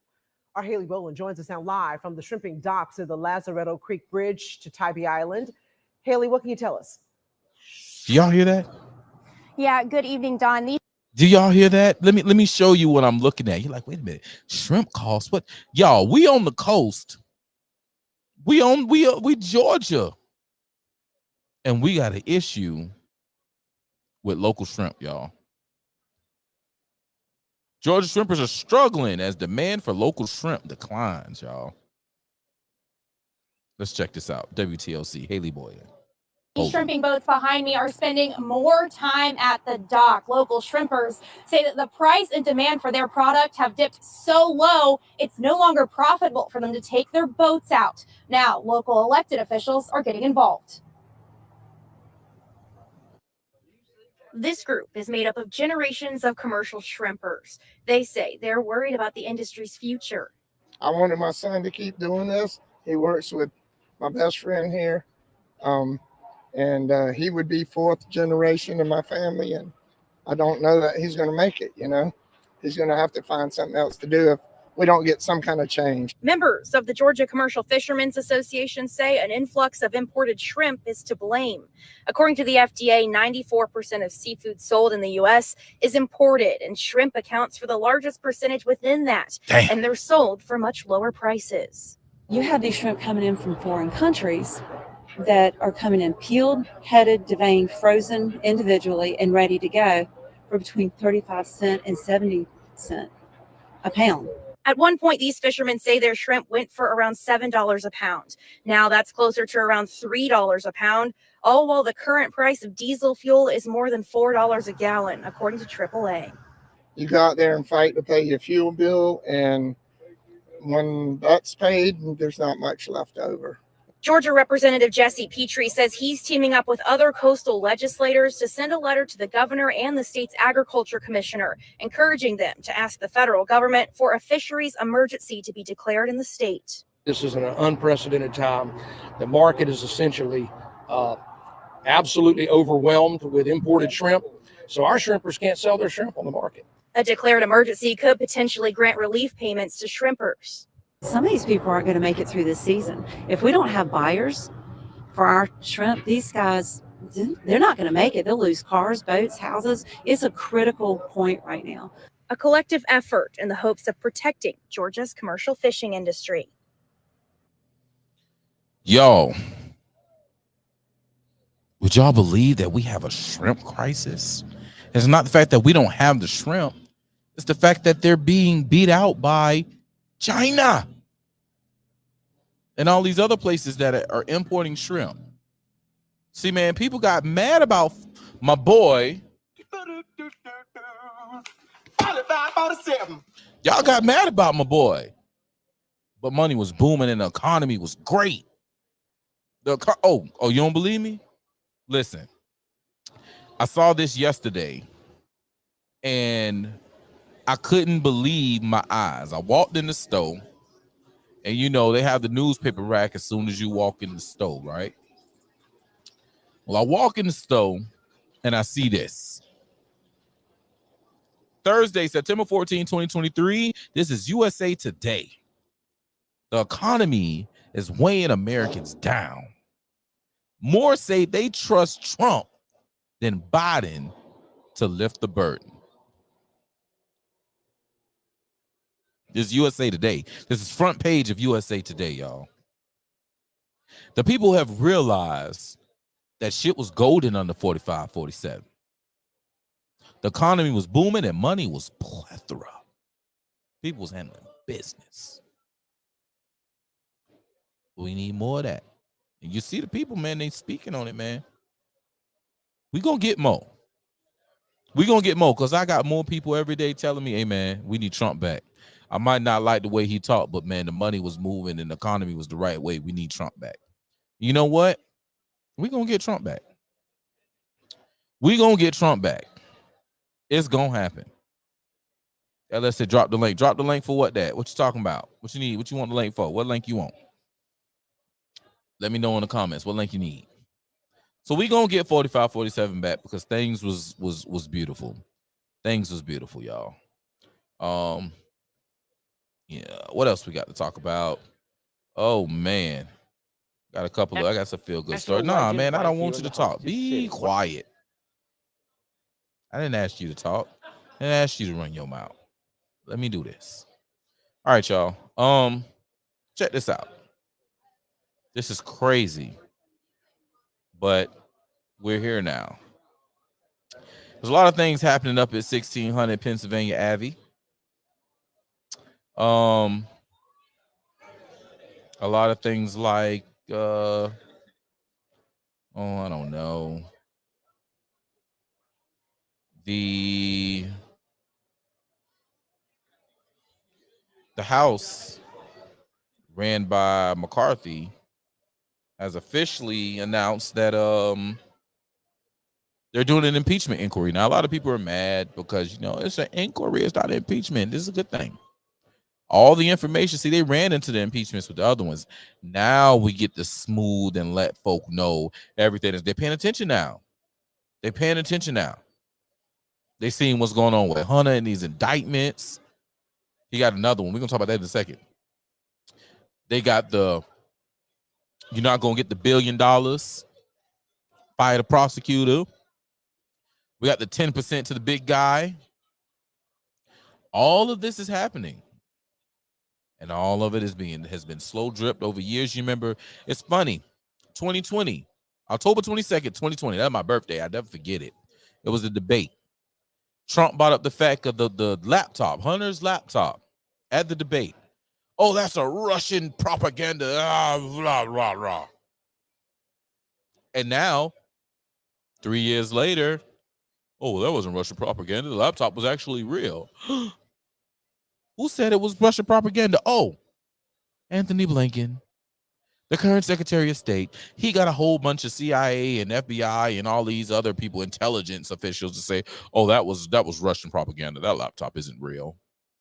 Our Haley Boland joins us now live from the shrimping docks of the Lazaretto Creek Bridge to Tybee Island. Haley, what can you tell us? Do y'all hear that? Yeah, good evening, Don. Do y'all hear that? Let me show you what I'm looking at. You're like, wait a minute, shrimp costs what? Y'all, we on the coast. We Georgia. And we got an issue with local shrimp, y'all. Georgia shrimpers are struggling as demand for local shrimp declines, y'all. Let's check this out. WTLC, Haley Boyd. These shrimping boats behind me are spending more time at the dock. Local shrimpers say that the price and demand for their product have dipped so low, it's no longer profitable for them to take their boats out. Now, local elected officials are getting involved. This group is made up of generations of commercial shrimpers. They say they're worried about the industry's future. I wanted my son to keep doing this. He works with my best friend here. And he would be fourth generation in my family, and I don't know that he's going to make it. He's going to have to find something else to do if we don't get some kind of change. Members of the Georgia Commercial Fishermen's Association say an influx of imported shrimp is to blame. According to the FDA, 94% of seafood sold in the U.S. is imported, and shrimp accounts for the largest percentage within that. Damn. And they're sold for much lower prices. You have these shrimp coming in from foreign countries that are coming in peeled, headed, deveined, frozen individually, and ready to go for between 35 cents and 70 cents a pound. At one point, these fishermen say their shrimp went for around $7 a pound. Now that's closer to around $3 a pound, all while the current price of diesel fuel is more than $4 a gallon, according to AAA. You go out there and fight to pay your fuel bill, and when that's paid, there's not much left over. Georgia Representative Jesse Petrie says he's teaming up with other coastal legislators to send a letter to the governor and the state's agriculture commissioner, encouraging them to ask the federal government for a fisheries emergency to be declared in the state. This is an unprecedented time. The market is essentially absolutely overwhelmed with imported shrimp, so our shrimpers can't sell their shrimp on the market. A declared emergency could potentially grant relief payments to shrimpers. Some of these people aren't going to make it through this season. If we don't have buyers for our shrimp, these guys, they're not going to make it. They'll lose cars, boats, houses. It's a critical point right now. A collective effort in the hopes of protecting Georgia's commercial fishing industry. Y'all, would y'all believe that we have a shrimp crisis? It's not the fact that we don't have the shrimp. It's the fact that they're being beat out by China and all these other places that are importing shrimp. See, man, people got mad about my boy. 45, 47. Y'all got mad about my boy. But money was booming and the economy was great. Oh, you don't believe me? Listen, I saw this yesterday and I couldn't believe my eyes. I walked in the store and you know, they have the newspaper rack as soon as you walk in the store, right? Well, I walk in the store and I see this. Thursday, September 14, 2023. This is USA Today. The economy is weighing Americans down. More say they trust Trump than Biden to lift the burden. This is USA Today. This is front page of USA Today, y'all. The people have realized that shit was golden under 45, 47. The economy was booming and money was plethora. People was handling business. We need more of that. And you see the people, man, they speaking on it, man. We gonna get more. We gonna get more because I got more people every day telling me, hey, man, we need Trump back. I might not like the way he talked, but, man, the money was moving and the economy was the right way. We need Trump back. You know what? We gonna get Trump back. We gonna get Trump back. It's gonna happen. Let's say drop the link. Drop the link for what that? What you talking about? What you need? What you want the link for? What link you want? Let me know in the comments what link you need. So we gonna get 45, 47 back because things was beautiful. Things was beautiful, y'all. Yeah. What else we got to talk about? Oh man, got a couple of. I got some feel good stories. Nah, man, I don't want you to talk. Be quiet. I didn't ask you to talk. I didn't ask you to run your mouth. Let me do this. All right, y'all. Check this out. This is crazy, but we're here now. There's a lot of things happening up at 1600 Pennsylvania Ave. A lot of things like I don't know. The House ran by McCarthy has officially announced that they're doing an impeachment inquiry. Now, a lot of people are mad because, you know, it's an inquiry. It's not an impeachment. This is a good thing. All the information, see, they ran into the impeachments with the other ones. Now we get to smooth and let folk know everything. They're paying attention now. They're paying attention now. They seeing what's going on with Hunter and these indictments. He got another one. We're going to talk about that in a second. They got you're not going to get the $1 billion. Fire the prosecutor. We got the 10% to the big guy. All of this is happening. And all of it has been slow dripped over years. You remember, it's funny. 2020, October 22nd, 2020. That's my birthday. I never forget it. It was a debate. Trump brought up the fact of the laptop, Hunter's laptop, at the debate. Oh, that's a Russian propaganda. Rah, rah, rah. And now, 3 years later, oh, that wasn't Russian propaganda. The laptop was actually real. Who said it was Russian propaganda? Oh, Anthony Blinken, the current Secretary of State. He got a whole bunch of CIA and FBI and all these other people, intelligence officials, to say, oh, that was Russian propaganda. That laptop isn't real.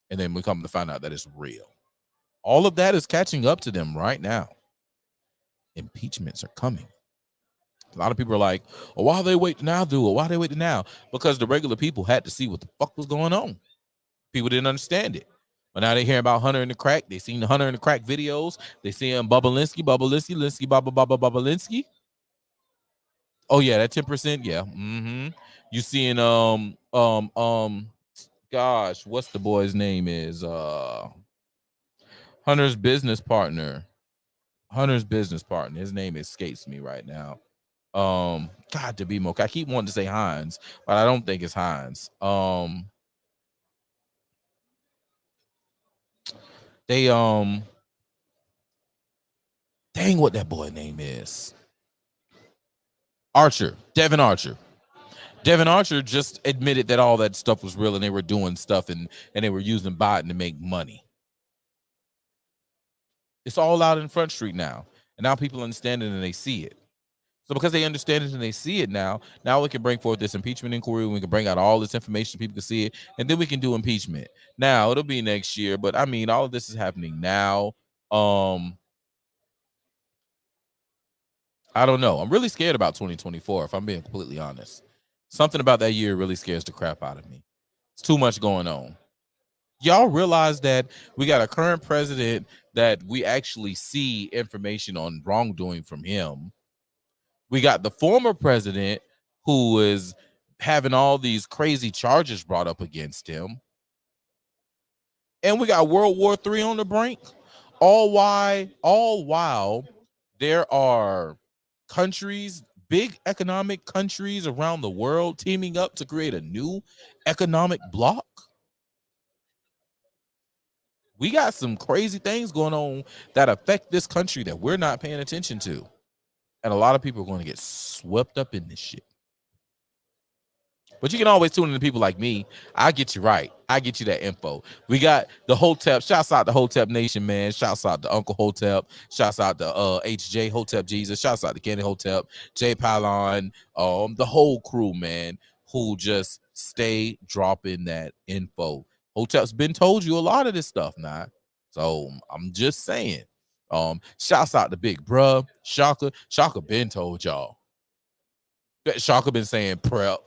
And then we come to find out that it's real. All of that is catching up to them right now. Impeachments are coming. A lot of people are like, oh, why they wait to now do it? Why they wait to now? Because the regular people had to see what the fuck was going on. People didn't understand it. But now they hear about Hunter in the crack. They seen the Hunter in the crack videos. They see him Linsky. Oh yeah, that 10%. Yeah. Mm-hmm. You seeing gosh, what's the boy's name is Hunter's business partner. His name escapes me right now. God, to be more. I keep wanting to say Hines, but I don't think it's Hines. They dang what that boy name is. Devin Archer. Devin Archer just admitted that all that stuff was real and they were doing stuff and they were using BOUT to make money. It's all out in Front Street now. And now people understand it and they see it. So because they understand it and they see it now we can bring forth this impeachment inquiry. We can bring out all this information, people can see it, and then we can do impeachment. Now, it'll be next year, but I mean, all of this is happening now. I don't know. I'm really scared about 2024, if I'm being completely honest. Something about that year really scares the crap out of me. It's too much going on. Y'all realize that we got a current president that we actually see information on wrongdoing from him. We got the former president who is having all these crazy charges brought up against him. And we got World War III on the brink. All while there are countries, big economic countries around the world teaming up to create a new economic bloc. We got some crazy things going on that affect this country that we're not paying attention to. And a lot of people are going to get swept up in this shit. But you can always tune in to people like me. I get you right. I get you that info. We got the Hotep. Shouts out to Hotep Nation, man. Shouts out to Uncle Hotep. Shouts out to HJ Hotep Jesus. Shouts out to Kenny Hotep, Jay Pylon, the whole crew, man, who just stay dropping that info. Hotep's been told you a lot of this stuff now. So I'm just saying. Shouts out to Big Bruh, Shaka. Shaka been told y'all. Shaka been saying prep.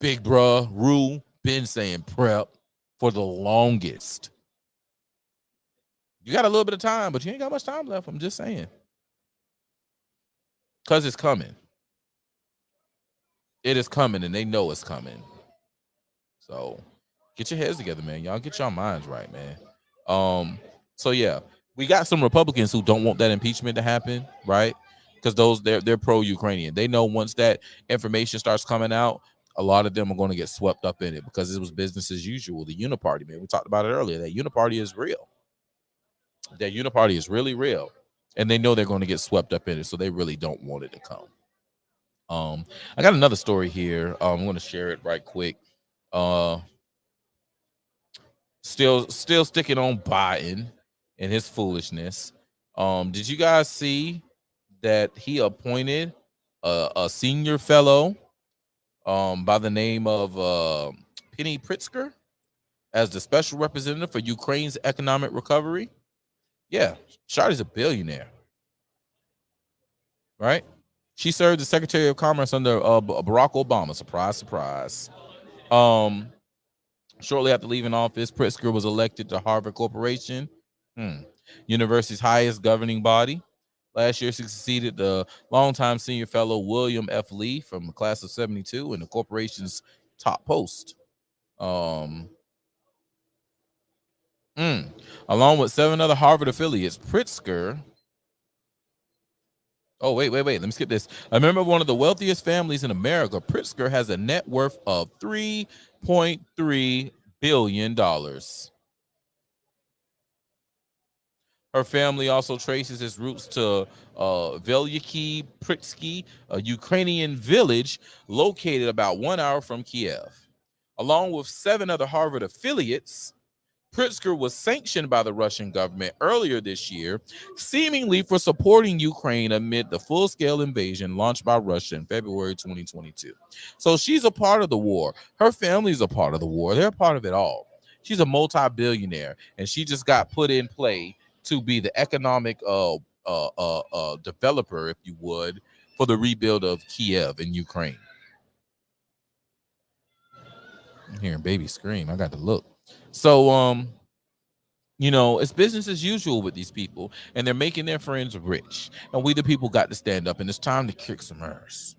Big Bruh, Rue, been saying prep for the longest. You got a little bit of time, but you ain't got much time left. I'm just saying. Because it's coming. It is coming, and they know it's coming. So get your heads together, man. Y'all get your minds right, man. So yeah, we got some Republicans who don't want that impeachment to happen, right? Because they're pro-Ukrainian. They know once that information starts coming out, a lot of them are going to get swept up in it because it was business as usual. The uniparty, man, we talked about it earlier. That uniparty is real. That uniparty is really real, and they know they're going to get swept up in it, so they really don't want it to come. I got another story here. I'm going to share it right quick. Still sticking on Biden and his foolishness. Did you guys see that he appointed a senior fellow by the name of Penny Pritzker as the special representative for Ukraine's economic recovery? Yeah, Shawty's a billionaire, right? She served as Secretary of Commerce under Barack Obama. Surprise, surprise. Shortly after leaving office, Pritzker was elected to Harvard Corporation, university's highest governing body. Last year, she succeeded the longtime senior fellow William F. Lee from the class of 72 in the corporation's top post. Along with 7 other Harvard affiliates, Pritzker. Oh, wait. Let me skip this. A member of one of the wealthiest families in America, Pritzker has a net worth of $3.3 billion. Her family also traces its roots to Velyky Pritsky, a Ukrainian village located about 1 hour from Kiev. Along with 7 other Harvard affiliates, Pritzker was sanctioned by the Russian government earlier this year, seemingly for supporting Ukraine amid the full-scale invasion launched by Russia in February 2022. So she's a part of the war. Her family's a part of the war. They're a part of it all. She's a multi-billionaire, and she just got put in play to be the economic developer, if you would, for the rebuild of Kiev in Ukraine. I'm hearing baby scream. I got to look. So, it's business as usual with these people, and they're making their friends rich. And we, the people, got to stand up, and it's time to kick some ass.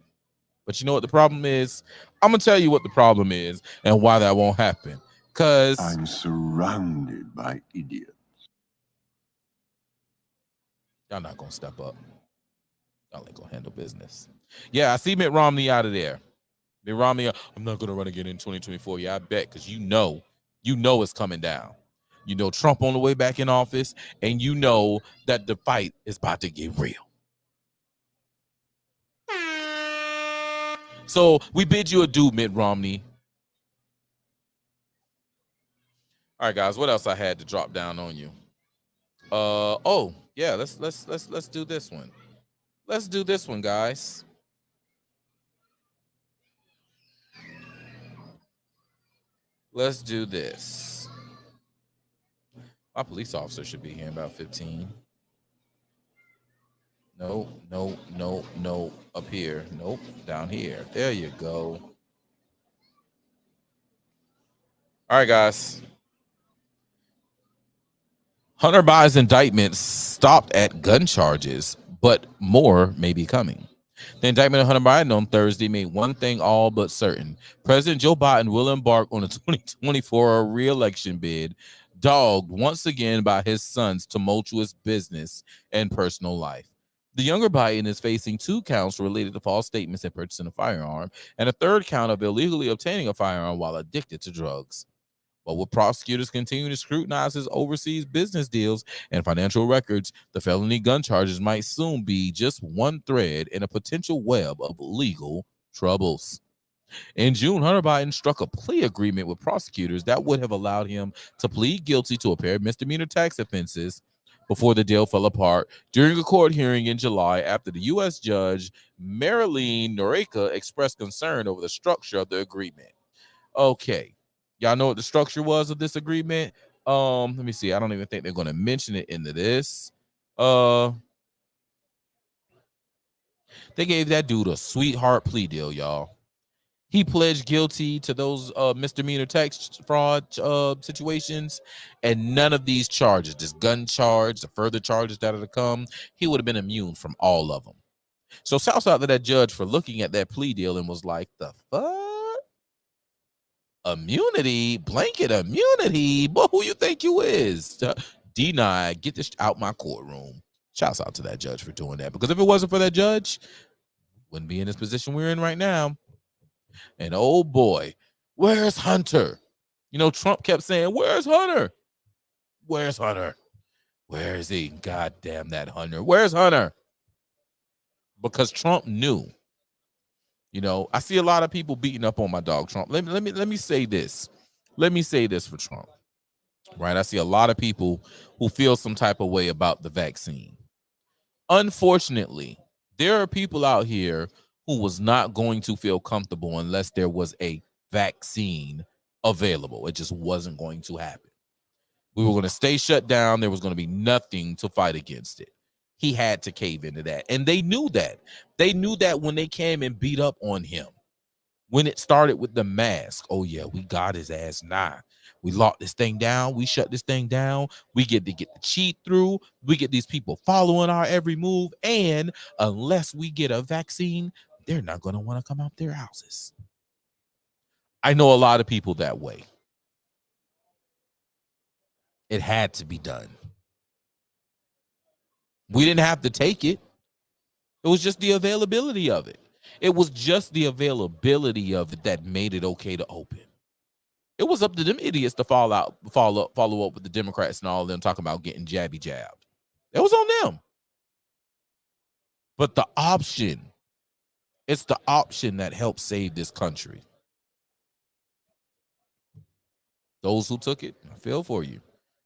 But you know what the problem is? I'm going to tell you what the problem is and why that won't happen. Because I'm surrounded by idiots. Y'all not going to step up. Y'all ain't going to handle business. Yeah, I see Mitt Romney out of there. Mitt Romney, I'm not going to run again in 2024. Yeah, I bet, because you know it's coming down. You know Trump on the way back in office, and you know that the fight is about to get real. So we bid you adieu, Mitt Romney. All right, guys. What else I had to drop down on you? Oh yeah, let's do this one. Let's do this one, guys. Let's do this. My police officer should be here in about 15. No. Up here. Nope. Down here. There you go. All right, guys. Hunter Biden's indictment stopped at gun charges, but more may be coming. The indictment of Hunter Biden on Thursday made one thing all but certain. President Joe Biden will embark on a 2024 re-election bid, dogged once again by his son's tumultuous business and personal life. The younger Biden is facing 2 counts related to false statements and purchasing a firearm, and a 3rd count of illegally obtaining a firearm while addicted to drugs. But with prosecutors continue to scrutinize his overseas business deals and financial records, the felony gun charges might soon be just one thread in a potential web of legal troubles. In June, Hunter Biden struck a plea agreement with prosecutors that would have allowed him to plead guilty to a pair of misdemeanor tax offenses before the deal fell apart during a court hearing in July after the U.S. judge Marilyn Noreika expressed concern over the structure of the agreement. Okay. Y'all know what the structure was of this agreement? Let me see. I don't even think they're going to mention it into this. They gave that dude a sweetheart plea deal, y'all. He pledged guilty to those misdemeanor tax fraud situations, and none of these charges, this gun charge, the further charges that are to come, he would have been immune from all of them. So shouts out to that judge for looking at that plea deal and was like, the fuck? Immunity, blanket immunity. Boy, who you think you is? Denied. Get this out my courtroom. Shouts out to that judge for doing that. Because if it wasn't for that judge, wouldn't be in this position we're in right now. And oh boy, where's Hunter? You know, Trump kept saying, where's Hunter? Where's Hunter? Where is he? God damn that Hunter. Where's Hunter? Because Trump knew. You know, I see a lot of people beating up on my dog Trump. Let me say this. Let me say this for Trump. Right? I see a lot of people who feel some type of way about the vaccine. Unfortunately, there are people out here who was not going to feel comfortable unless there was a vaccine available. It just wasn't going to happen. We were going to stay shut down. There was going to be nothing to fight against it. He had to cave into that. And they knew that. They knew that when they came and beat up on him. When it started with the mask. Oh, yeah, we got his ass now. We locked this thing down. We shut this thing down. We get to get the cheat through. We get these people following our every move. And unless we get a vaccine, they're not going to want to come out their houses. I know a lot of people that way. It had to be done. We didn't have to take it. It was just the availability of it. It was just the availability of it that made it okay to open. It was up to them idiots to follow up with the Democrats and all of them talking about getting jabbed. It was on them. But the option, it's the option that helped save this country. Those who took it, I feel for you.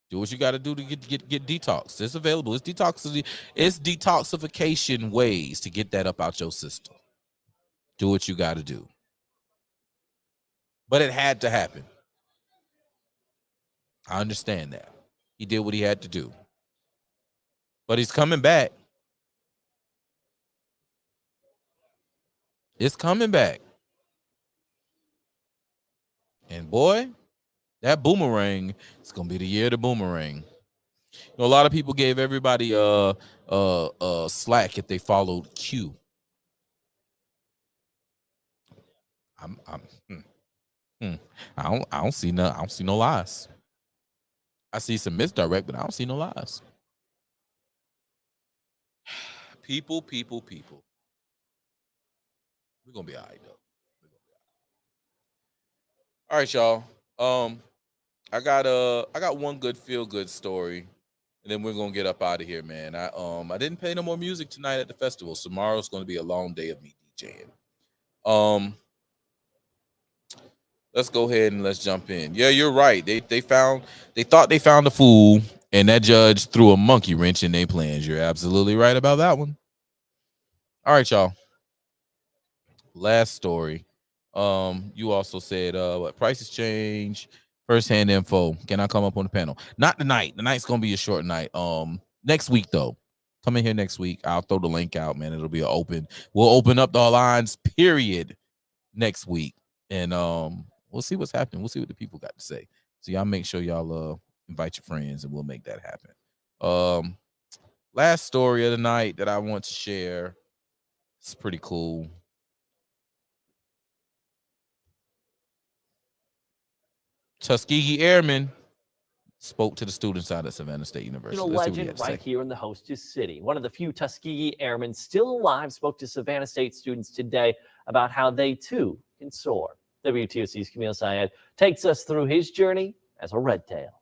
Do what you got to do to get detox. It's available. It's detoxification ways to get that up out your system. Do what you got to do. But it had to happen. I understand that. He did what he had to do. But he's coming back. It's coming back. And boy, that boomerang, it's going to be the year of the boomerang. You know, a lot of people gave everybody slack if they followed Q. I don't see no lies. I see some misdirect, but I don't see no lies. People. We're gonna be all right though. All right, y'all. I got one good feel good story, and then we're gonna get up out of here, man. I didn't play no more music tonight at the festival. So tomorrow's gonna be a long day of me DJing. Let's go ahead and let's jump in. Yeah, you're right. They thought they found the fool, and that judge threw a monkey wrench in their plans. You're absolutely right about that one. All right, y'all. Last story. You also said what prices change, first-hand info. Can I come up on the panel? Not tonight. The night's gonna be a short night. Next week though. Come in here next week. I'll throw the link out, man. It'll be open. We'll open up the lines, period, next week. And we'll see what's happening. We'll see what the people got to say. So y'all make sure y'all invite your friends, and we'll make that happen. Last story of the night that I want to share. It's pretty cool. Tuskegee Airmen spoke to the students out at Savannah State University. A legend right here in the hostess city. One of the few Tuskegee Airmen still alive spoke to Savannah State students today about how they too can soar. WTOC's Camille Syed takes us through his journey as a red tail.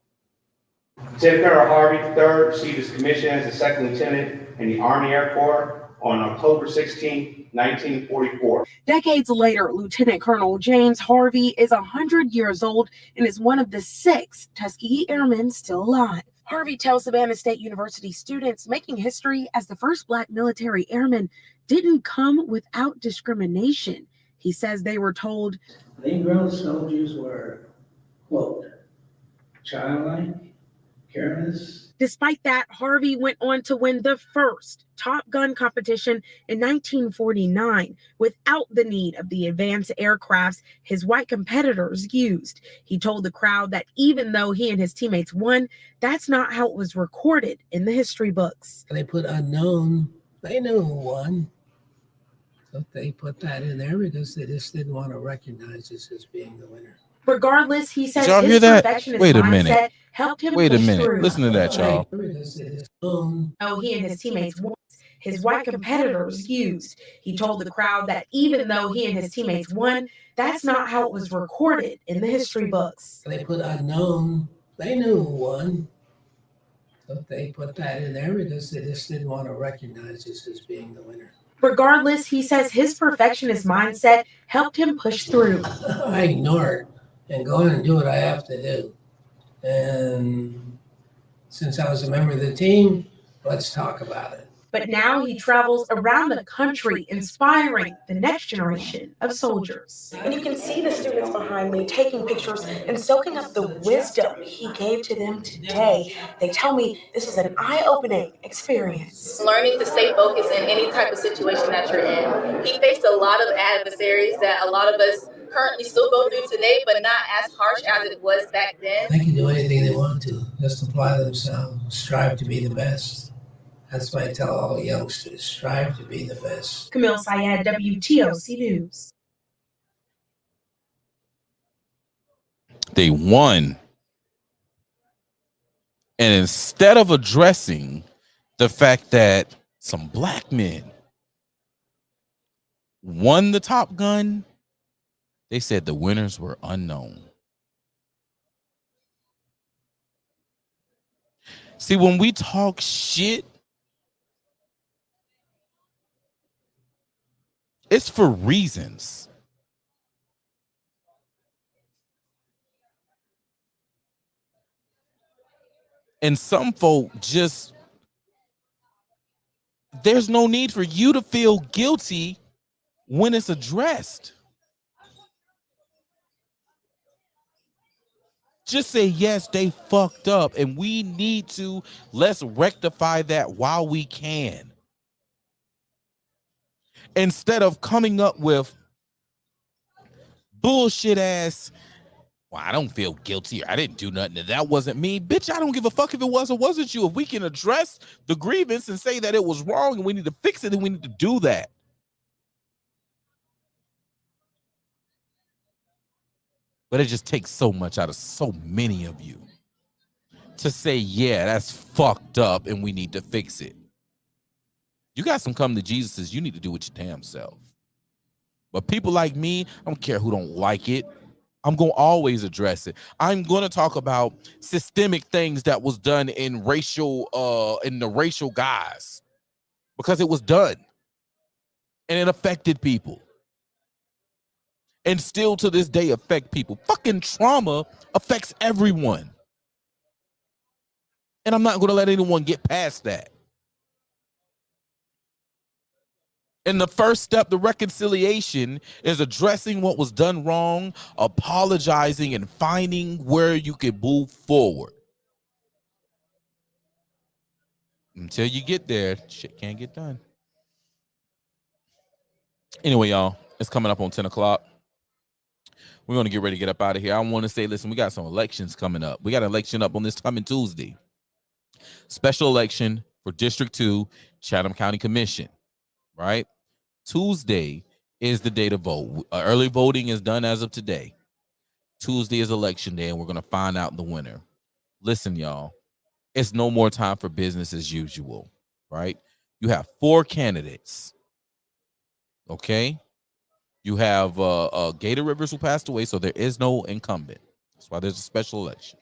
Lieutenant Colonel Harvey III received his commission as a second lieutenant in the Army Air Corps on October 16, 1944. Decades later, Lieutenant Colonel James Harvey is 100 years old and is one of the 6 Tuskegee Airmen still alive. Harvey tells Savannah State University students making history as the first Black military airman didn't come without discrimination. He says they were told Negro soldiers were, quote, childlike, careless. Despite that, Harvey went on to win the first Top Gun competition in 1949 without the need of the advanced aircrafts his white competitors used. He told the crowd that even though he and his teammates won, that's not how it was recorded in the history books. They put unknown. They knew who won. So they put that in there because they just didn't want to recognize us as being the winner. Regardless, he says Did y'all his hear that? perfectionist Wait a mindset minute. helped him Wait a push minute. through. Listen to that, y'all. Oh, he and his teammates won, his white competitors used. He told the crowd that even though he and his teammates won, that's not how it was recorded in the history books. They put unknown. They knew who won. So they put that in there because they just didn't want to recognize us as being the winner. Regardless, he says his perfectionist mindset helped him push through. I ignore it and go on and do what I have to do. And since I was a member of the team, let's talk about it. But now he travels around the country inspiring the next generation of soldiers. And you can see the students behind me taking pictures and soaking up the wisdom he gave to them today. They tell me this was an eye-opening experience. Learning to stay focused in any type of situation that you're in. He faced a lot of adversaries that a lot of us currently still go through today, but not as harsh as it was back then. They can do anything they want to, just apply themselves, strive to be the best. That's why I tell all youngsters, strive to be the best. Camille Syed, WTOC News. They won. And instead of addressing the fact that some Black men won the Top Gun, they said the winners were unknown. See, when we talk shit, it's for reasons. And some folk just, there's no need for you to feel guilty when it's addressed. Just say, yes, they fucked up, and we need to, let's rectify that while we can. Instead of coming up with bullshit ass, well, I don't feel guilty. I didn't do nothing. That wasn't me. Bitch, I don't give a fuck if it was or wasn't you. If we can address the grievance and say that it was wrong and we need to fix it, then we need to do that. But it just takes so much out of so many of you to say, yeah, that's fucked up and we need to fix it. You got some come to Jesus's, you need to do it your damn self. But people like me, I don't care who don't like it. I'm going to always address it. I'm going to talk about systemic things that was done in the racial guise, because it was done and it affected people. and still to this day affect people. Fucking trauma affects everyone. And I'm not going to let anyone get past that. And the first step to reconciliation is addressing what was done wrong, apologizing, and finding where you can move forward. Until you get there, shit can't get done. Anyway, y'all, it's coming up on 10 o'clock. We're going to get ready to get up out of here. I want to say, listen, we got some elections coming up. We got an election up on this coming Tuesday. Special election for District 2, Chatham County Commission, right? Tuesday is the day to vote. Early voting is done as of today. Tuesday is election day, and we're going to find out the winner. Listen, y'all, it's no more time for business as usual, right? You have 4 candidates, okay? You have Gator Rivers, who passed away, so there is no incumbent. That's why there's a special election.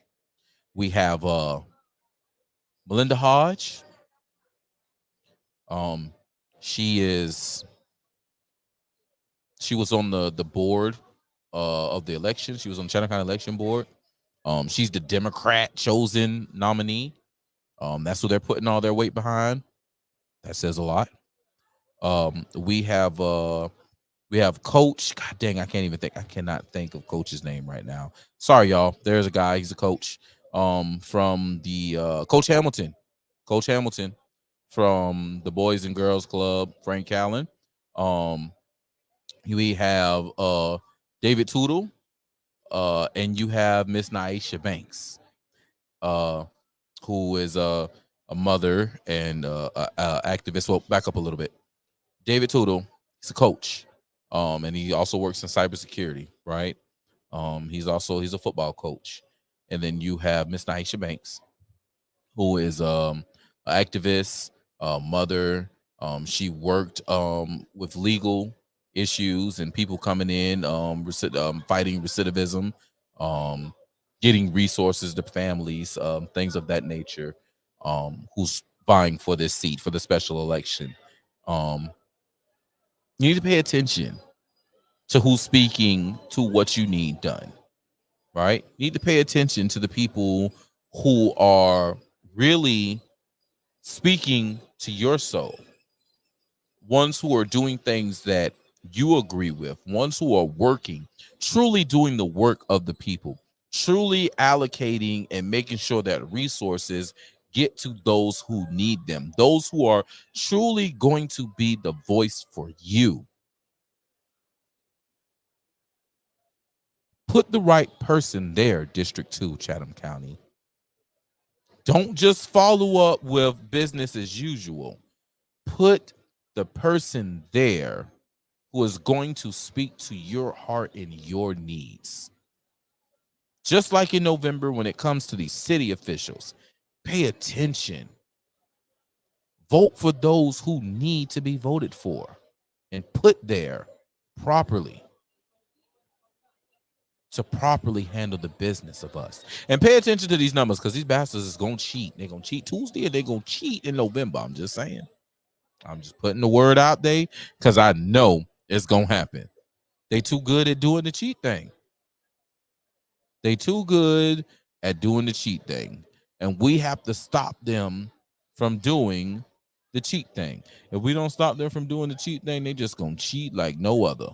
We have Melinda Hodge. She was on the board of the election. She was on the Chatham County Election Board. She's the Democrat chosen nominee. That's who they're putting all their weight behind. That says a lot. We have Coach. God dang, I cannot think of Coach's name right now. Sorry, y'all. There's a guy. He's a coach. From the Coach Hamilton. Coach Hamilton from the Boys and Girls Club, Frank Callen. We have David Tootle, and you have Miss Naisha Banks, who is a mother and activist. Well, back up a little bit. David Tootle, he's a coach, and he also works in cybersecurity, right? He's a football coach. And then you have Miss Naisha Banks, who is an activist, mother. She worked with legal issues and people coming in, fighting recidivism, getting resources to families, things of that nature, who's vying for this seat for the special election. You need to pay attention to who's speaking to what you need done, right? You need to pay attention to the people who are really speaking to your soul, ones who are doing things that you agree with, ones who are working, truly doing the work of the people, truly allocating and making sure that resources get to those who need them, those who are truly going to be the voice for you. Put the right person there, District 2, Chatham County. Don't just follow up with business as usual. Put the person there who is going to speak to your heart and your needs. Just like in November, when it comes to these city officials, pay attention. Vote for those who need to be voted for and put there properly to properly handle the business of us. And pay attention to these numbers, because these bastards is going to cheat. They're going to cheat Tuesday and they're going to cheat in November. I'm just saying. I'm just putting the word out there because I know it's going to happen. They too good at doing the cheat thing. They too good at doing the cheat thing. And we have to stop them from doing the cheat thing. If we don't stop them from doing the cheat thing, they just going to cheat like no other.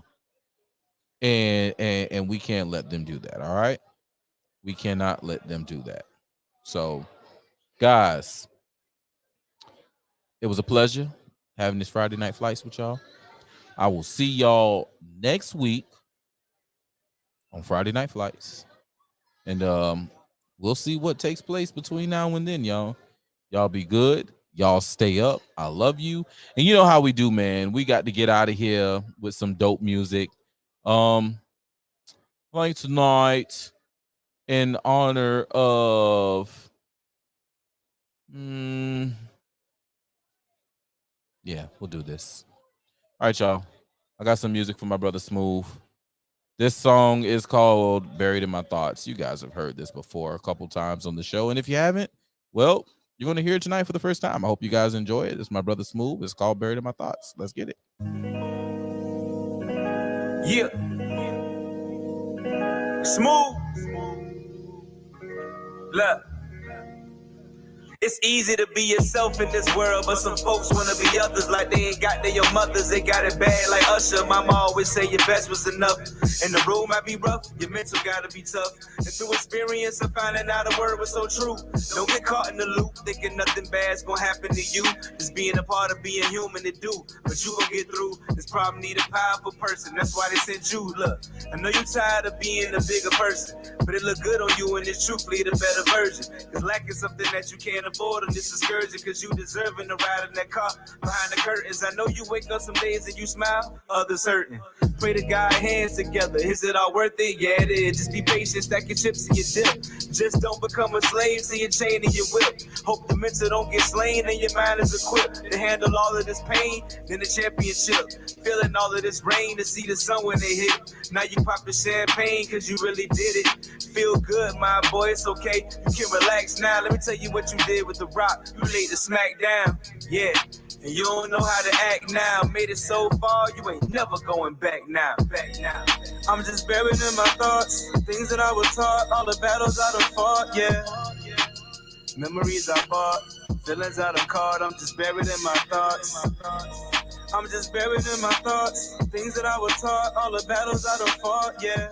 And we can't let them do that, all right? We cannot let them do that. So, guys, it was a pleasure having this Friday Night Flights with y'all. I will see y'all next week on Friday Night Flights. And we'll see what takes place between now and then, y'all. Y'all be good. Y'all stay up. I love you. And you know how we do, man. We got to get out of here with some dope music. Like tonight, in honor of yeah, we'll do this. All right, y'all. I got some music for my brother Smooth. This song is called Buried in My Thoughts. You guys have heard this before a couple times on the show. And if you haven't, well, you're going to hear it tonight for the first time. I hope you guys enjoy it. It's my brother Smooth. It's called Buried in My Thoughts. Let's get it. Yeah. Smooth. Look. It's easy to be yourself in this world, but some folks wanna be others like they ain't got their mothers. They got it bad like Usher. Mama always say your best was enough. In the room might be rough, your mental gotta be tough. And through experience of finding out a word was so true. Don't get caught in the loop, thinking nothing bad's gonna happen to you. Just being a part of being human to do, but you gon' get through. This problem need a powerful person, that's why they sent you. Look, I know you tired of being a bigger person, but it look good on you and it's truthfully the better version. Cause lacking something that you can't afford and it's discouraging, cause you deserving to ride in that car behind the curtains. I know you wake up some days and you smile, others hurting. Pray to God, hands together. Is it all worth it? Yeah, it is. Just be patient, stack your chips in your dip. Just don't become a slave to your chain and your whip. Hope the mental don't get slain and your mind is equipped to handle all of this pain. Then the championship, feeling all of this rain to see the sun when they hit. Now you pop the champagne cause you really did it. Feel good, my boy, it's okay. You can relax now. Let me tell you what you did with the rock. You laid the smack down, yeah. And you don't know how to act now. Made it so far, you ain't never going back now. I'm just buried in my thoughts. Things that I was taught, all the battles I done fought, yeah. Memories I bought, feelings I done caught. I'm just buried in my thoughts. I'm just buried in my thoughts. Things that I was taught, all the battles I done fought, yeah.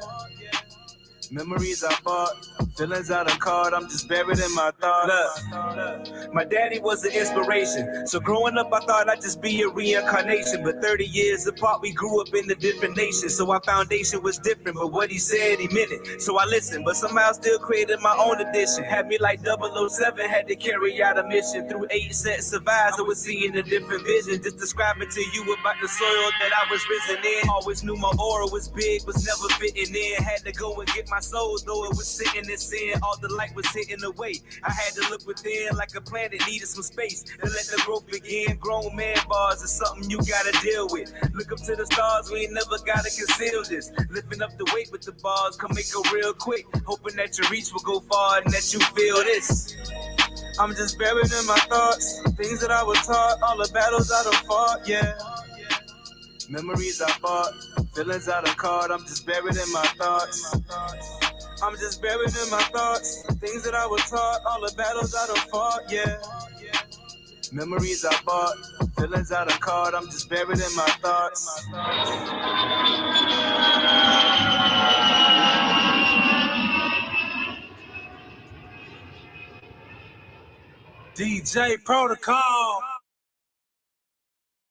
Memories I bought, feelings I done caught, I'm just buried in my thoughts. Look, my daddy was an inspiration, so growing up I thought I'd just be a reincarnation. But 30 years apart we grew up in a different nation, so our foundation was different, but what he said he meant it. So I listened, but somehow still created my own edition. Had me like 007, had to carry out a mission. Through 8 sets of eyes I was seeing a different vision. Just describing to you about the soil that I was risen in. Always knew my aura was big, was never fitting in. Had to go and get my soul, though it was sitting in sin. All the light was hitting away. I had to look within like a planet needed some space to let the growth begin. Grown man bars is something you gotta deal with. Look up to the stars, we ain't never gotta conceal this. Lifting up the weight with the bars, come make it real quick. Hoping that your reach will go far and that you feel this. I'm just buried in my thoughts. Things that I was taught, all the battles I done fought, yeah. Memories I bought, feelings I done caught, I'm just buried in my thoughts. I'm just buried in my thoughts. Things that I was taught, all the battles I done fought, yeah. Memories I bought, feelings I done caught, I'm just buried in my thoughts. DJ Protocol.